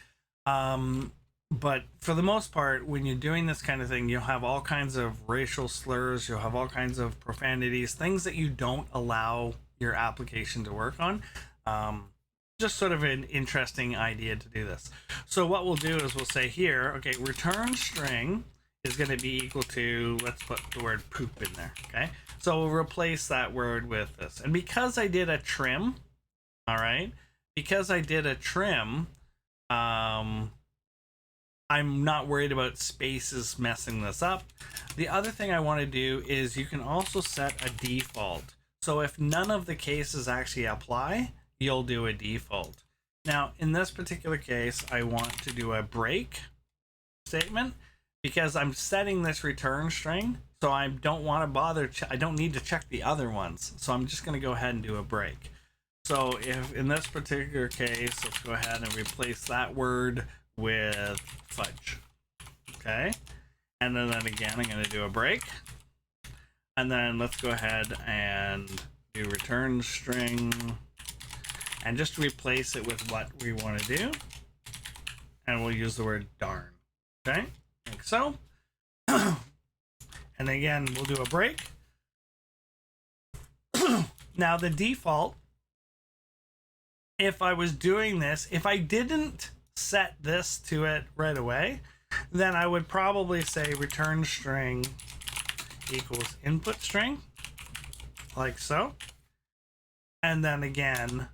But for the most part, when you're doing this kind of thing, you'll have all kinds of racial slurs, you'll have all kinds of profanities, things that you don't allow your application to work on. Just sort of an interesting idea to do this. So what we'll do is we'll say here, okay, return string is going to be equal to, let's put the word poop in there, okay? So we'll replace that word with this. And because I did a trim, all right, because I did a trim, I'm not worried about spaces messing this up. The other thing I want to do is you can also set a default. So if none of the cases actually apply, you'll do a default. Now, in this particular case, I want to do a break statement because I'm setting this return string. So I don't want to bother, I don't need to check the other ones. So I'm just going to go ahead and do a break. So if in this particular case, let's go ahead and replace that word with fudge. Okay. And then again, I'm going to do a break. And then let's go ahead and do return string and just replace it with what we want to do. And we'll use the word darn. Okay, like so. And again, we'll do a break. Now the default, if I was doing this, if I didn't set this to it right away, then I would probably say return string equals input string, like so. And then again,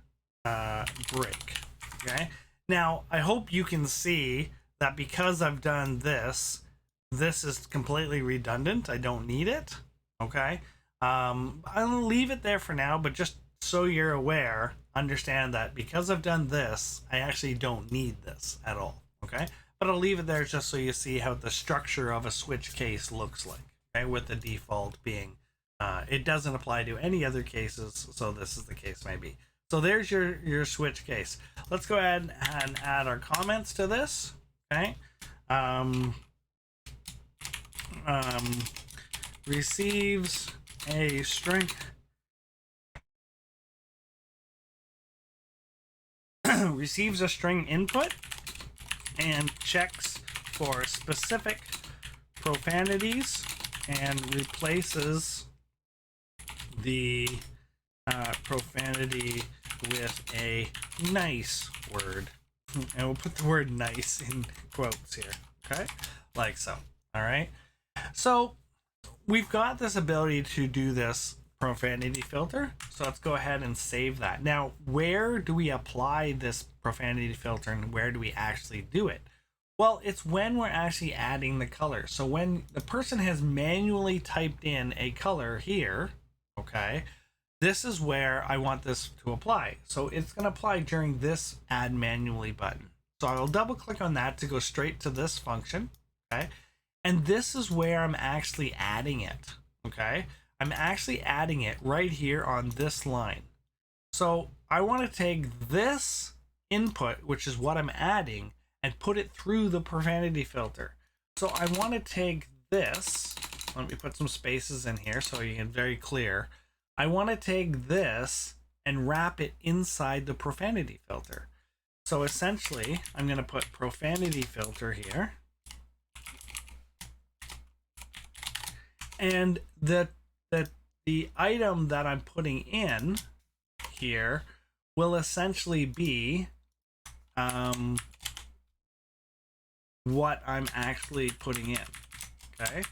break. Okay. Now, I hope you can see that because I've done this, this is completely redundant. I don't need it. Okay. I'll leave it there for now, but just so you're aware, understand that because I've done this, I actually don't need this at all. Okay. But I'll leave it there just so you see how the structure of a switch case looks like. Okay. With the default being, it doesn't apply to any other cases. So this is the case maybe. So there's your switch case. Let's go ahead and add our comments to this. Okay. Receives a string receives a string input and checks for specific profanities and replaces the profanity with a nice word. And we'll put the word nice in quotes here. Okay, like so. All right, so we've got this ability to do this profanity filter, so let's go ahead and save that. Now, where do we apply this profanity filter and where do we actually do it? Well, it's when we're actually adding the color. So when the person has manually typed in a color here, okay, this is where I want this to apply. So it's going to apply during this add manually button. So I'll double click on that to go straight to this function. Okay. And this is where I'm actually adding it. Okay. I'm actually adding it right here on this line. So I want to take this input, which is what I'm adding, and put it through the profanity filter. So I want to take this, let me put some spaces in here so you get very clear. I want to take this and wrap it inside the profanity filter. So essentially, I'm going to put profanity filter here. And the item that I'm putting in here will essentially be what I'm actually putting in. Okay,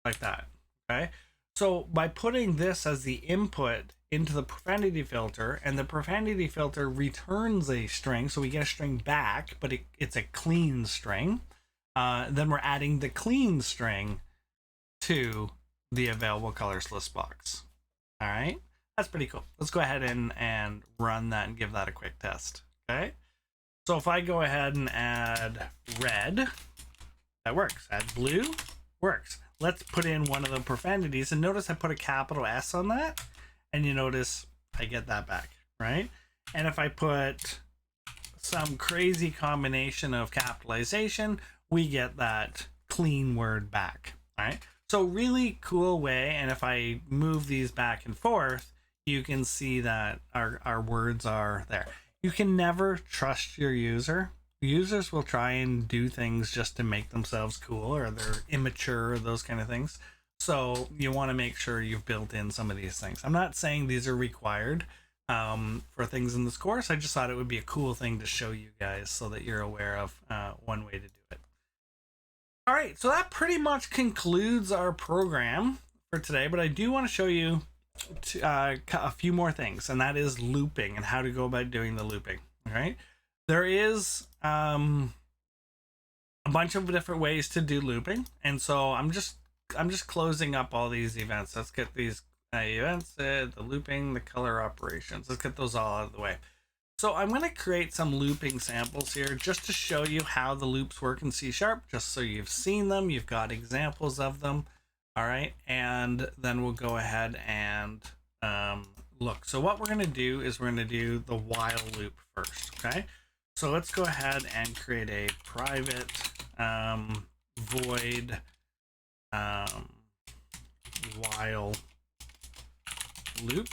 like that. Okay, so by putting this as the input into the profanity filter, and the profanity filter returns a string, so we get a string back, but it's a clean string, then we're adding the clean string to the available colors list box. All right, that's pretty cool. Let's go ahead and run that and give that a quick test. Okay, so if I go ahead and add red, that works. Add blue, works. Let's put in one of the profanities, and notice I put a capital S on that, and you notice I get that back, right? And if I put some crazy combination of capitalization, we get that clean word back. All right, so really cool way. And if I move these back and forth, you can see that our words are there. You can never trust your user. Users will try and do things just to make themselves cool, or they're immature, or those kind of things. So you want to make sure you've built in some of these things. I'm not saying these are required for things in this course. I just thought it would be a cool thing to show you guys so that you're aware of one way to do it. All right, so that pretty much concludes our program for today, but I do want to show you a few more things, and that is looping and how to go about doing the looping. All right, there is a bunch of different ways to do looping, and so I'm just closing up all these events. Let's get these events, the looping, the color operations. Let's get those all out of the way. So I'm going to create some looping samples here just to show you how the loops work in C#, just so you've seen them, you've got examples of them. All right, and then we'll go ahead and look. So what we're going to do is we're going to do the while loop first. Okay, so let's go ahead and create a private void while loop.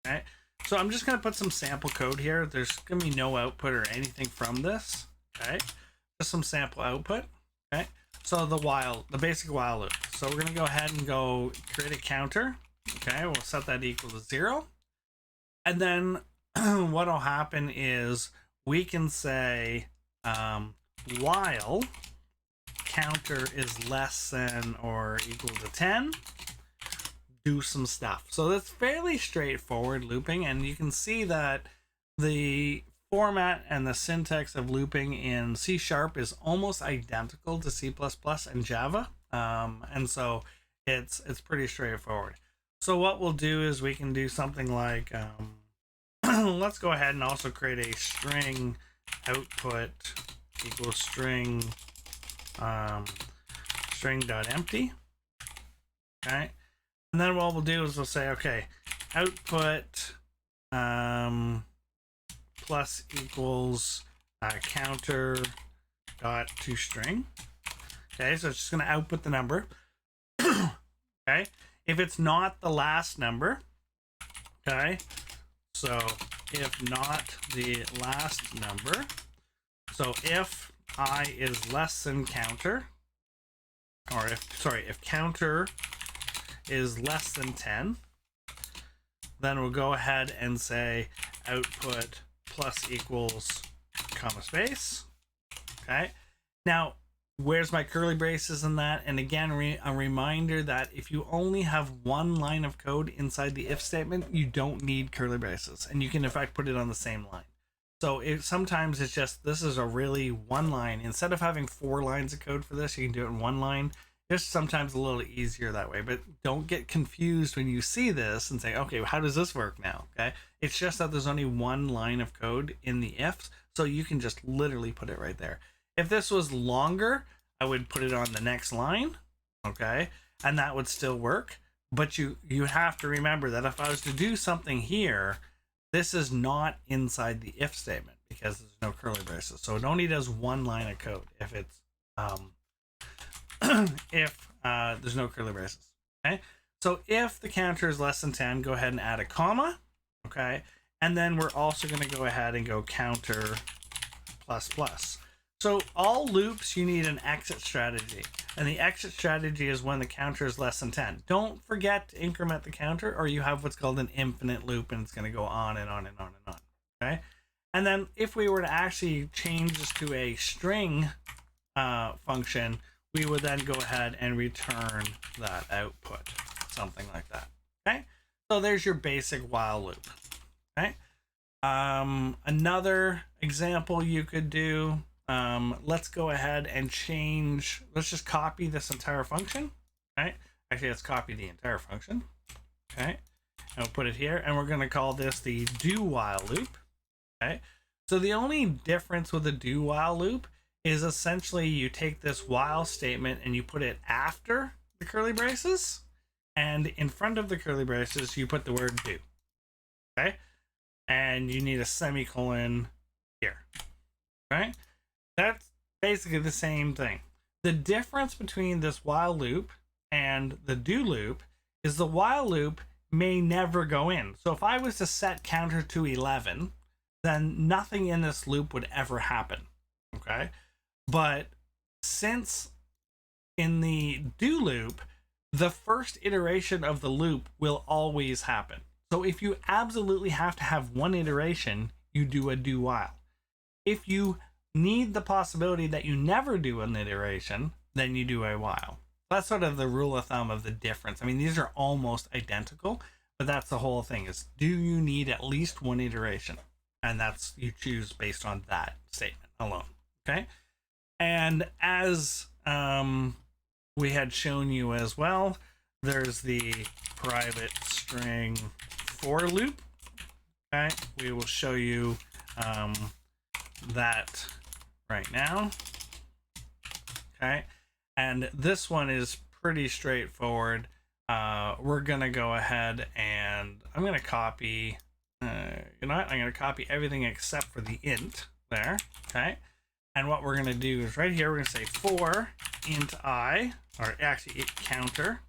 Okay, so I'm just gonna put some sample code here. There's gonna be no output or anything from this. Okay, just some sample output. Okay, so the basic while loop. So we're gonna go ahead and go create a counter. Okay, we'll set that equal to 0, and then what'll happen is we can say while counter is less than or equal to 10, do some stuff. So that's fairly straightforward looping, and you can see that the format and the syntax of looping in C# is almost identical to C++ and Java, and so it's pretty straightforward. So what we'll do is we can do something like let's go ahead and also create a string output equals string string.empty. Okay, and then what we'll do is we'll say, okay, output plus equals counter dot toString. Okay, so it's just going to output the number. Okay, if it's not the last number, okay, so if not the last number, so if I is less than counter, or if counter is less than 10, then we'll go ahead and say output plus equals comma space. Okay, now where's my curly braces in that? And again, a reminder that if you only have one line of code inside the if statement, you don't need curly braces, and you can in fact put it on the same line. So sometimes it's just, this is a really one line. Instead of having 4 lines of code for this, you can do it in one line. It's sometimes a little easier that way, but don't get confused when you see this and say, okay, how does this work now? Okay, it's just that there's only one line of code in the ifs, so you can just literally put it right there. If this was longer, I would put it on the next line, okay, and that would still work. But you have to remember that if I was to do something here, this is not inside the if statement because there's no curly braces. So it only does one line of code if it's if there's no curly braces. Okay, so if the counter is less than 10, go ahead and add a comma. Okay, and then we're also going to go ahead and go counter plus plus. So all loops, you need an exit strategy, and the exit strategy is when the counter is less than 10. Don't forget to increment the counter, or you have what's called an infinite loop, and it's going to go on and on and on and on. Okay, and then if we were to actually change this to a string function, we would then go ahead and return that output, something like that. Okay, so there's your basic while loop. Okay, another example you could do. Let's go ahead and change, let's just copy this entire function. Okay, actually let's copy the entire function. Okay, and we'll put it here, and we're going to call this the do while loop. Okay, so the only difference with the do while loop is essentially you take this while statement and you put it after the curly braces, and in front of the curly braces you put the word do. Okay, and you need a semicolon here. Right, that's basically the same thing. The difference between this while loop and the do loop is the while loop may never go in. So if I was to set counter to 11, then nothing in this loop would ever happen. Okay, but since in the do loop, the first iteration of the loop will always happen. So if you absolutely have to have one iteration, you do a do while. If you need the possibility that you never do an iteration, then you do a while. That's sort of the rule of thumb of the difference. I mean, these are almost identical, but that's the whole thing, is do you need at least one iteration? And that's, you choose based on that statement alone. Okay, and as we had shown you as well, there's the private string for loop. Okay, we will show you that right now. Okay, and this one is pretty straightforward. We're gonna go ahead and I'm gonna copy you know what, I'm gonna copy everything except for the int there. Okay, And what we're going to do is right here, we're going to say for int I, or actually counter,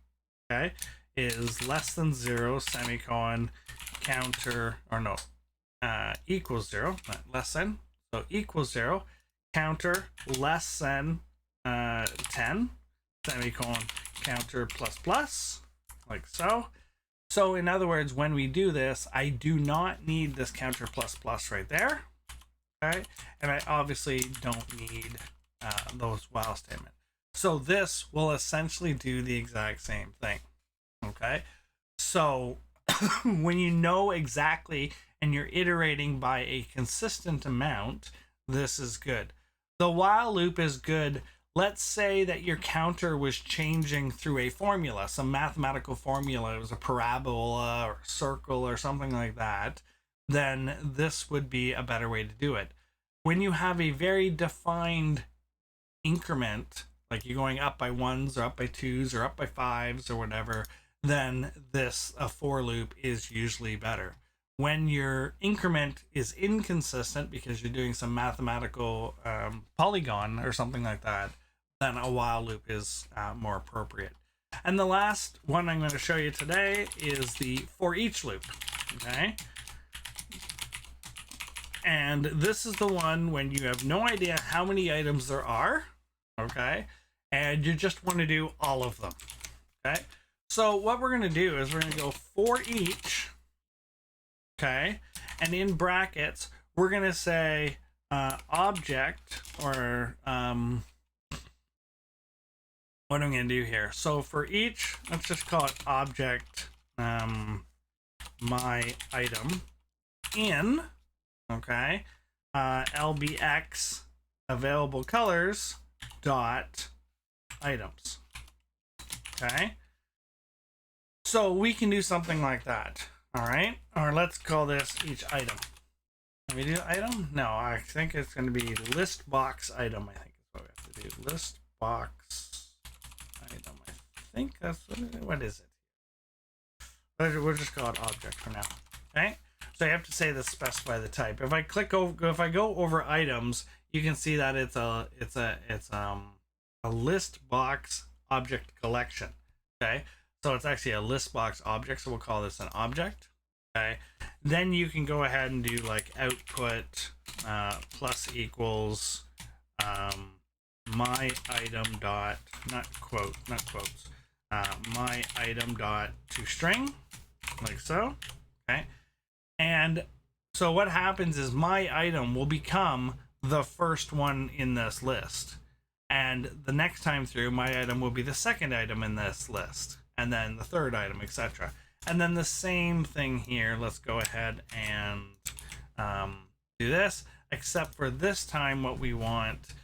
okay, is less than 0, semicolon, counter, or no, equals 0, not less than, so equals 0, counter less than 10, semicolon, counter plus plus, like so. So in other words, when we do this, I do not need this counter plus plus right there, okay? And I obviously don't need those while statement. So this will essentially do the exact same thing, okay? So when you know exactly and you're iterating by a consistent amount, this is good. The while loop is good. Let's say that your counter was changing through a formula, some mathematical formula, it was a parabola or a circle or something like that, then this would be a better way to do it. When you have a very defined increment, like you're going up by 1s or up by 2s or up by 5s or whatever, then a for loop is usually better. When your increment is inconsistent because you're doing some mathematical polygon or something like that, then a while loop is more appropriate. And the last one I'm going to show you today is the for each loop, okay? And this is the one when you have no idea how many items there are, okay? And you just want to do all of them, okay? So what we're going to do is we're going to go for each, okay? And in brackets, we're going to say object, or what I'm going to do here. So for each, let's just call it object my item in, okay, lbx available colors dot items, okay? So we can do something like that, all right? Or let's call this each item. Can we do item? No, I think it's going to be listbox item. I think is what we have to do. Listbox item. I think that's what is it? We'll just call it object for now. Okay. So you have to say this, specify the type. If I click over, if I go over items, you can see that it's a listbox object collection. Okay. So it's actually a listbox object. So we'll call this an object. Okay. Then you can go ahead and do like output plus equals my item dot not quotes my item dot toString, like so. Okay. And so what happens is my item will become the first one in this list, and the next time through my item will be the second item in this list, and then the third item, etc. And then the same thing here. Let's go ahead and do this, except for this time what we want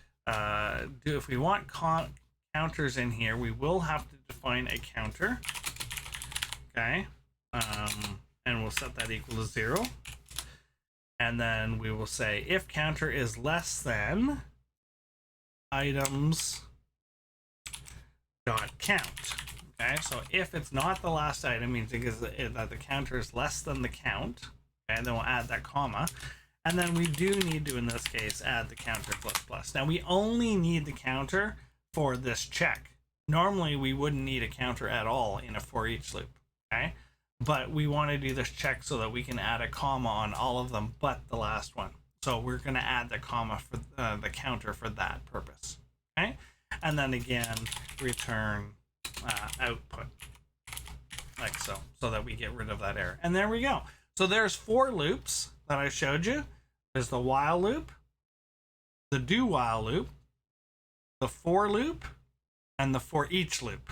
if we want counters in here, we will have to define a counter, okay, and we'll set that equal to 0, and then we will say if counter is less than items dot count. Okay, so if it's not the last item, means because that the counter is less than the count, okay, and then we'll add that comma, and then we do need to, in this case, add the counter plus plus. Now we only need the counter for this check. Normally we wouldn't need a counter at all in a for each loop, okay, but we want to do this check so that we can add a comma on all of them but the last one. So we're going to add the comma for the counter for that purpose, okay, and then again return output, like so, so that we get rid of that error. And there we go. So there's 4 loops that I showed you. There's the while loop, the do while loop, the for loop, and the for each loop.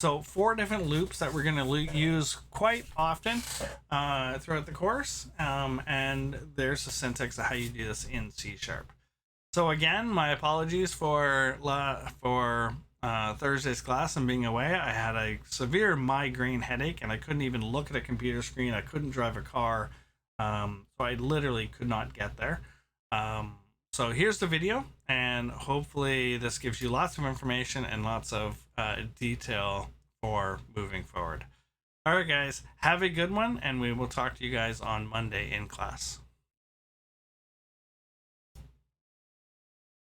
So 4 different loops that we're going to use quite often throughout the course, and there's the syntax of how you do this in C#. So again, my apologies for Thursday's class and being away. I had a severe migraine headache and I couldn't even look at a computer screen. I couldn't drive a car. So I literally could not get there. So here's the video, and hopefully this gives you lots of information and lots of detail for moving forward. All right, guys, have a good one, and we will talk to you guys on Monday in class.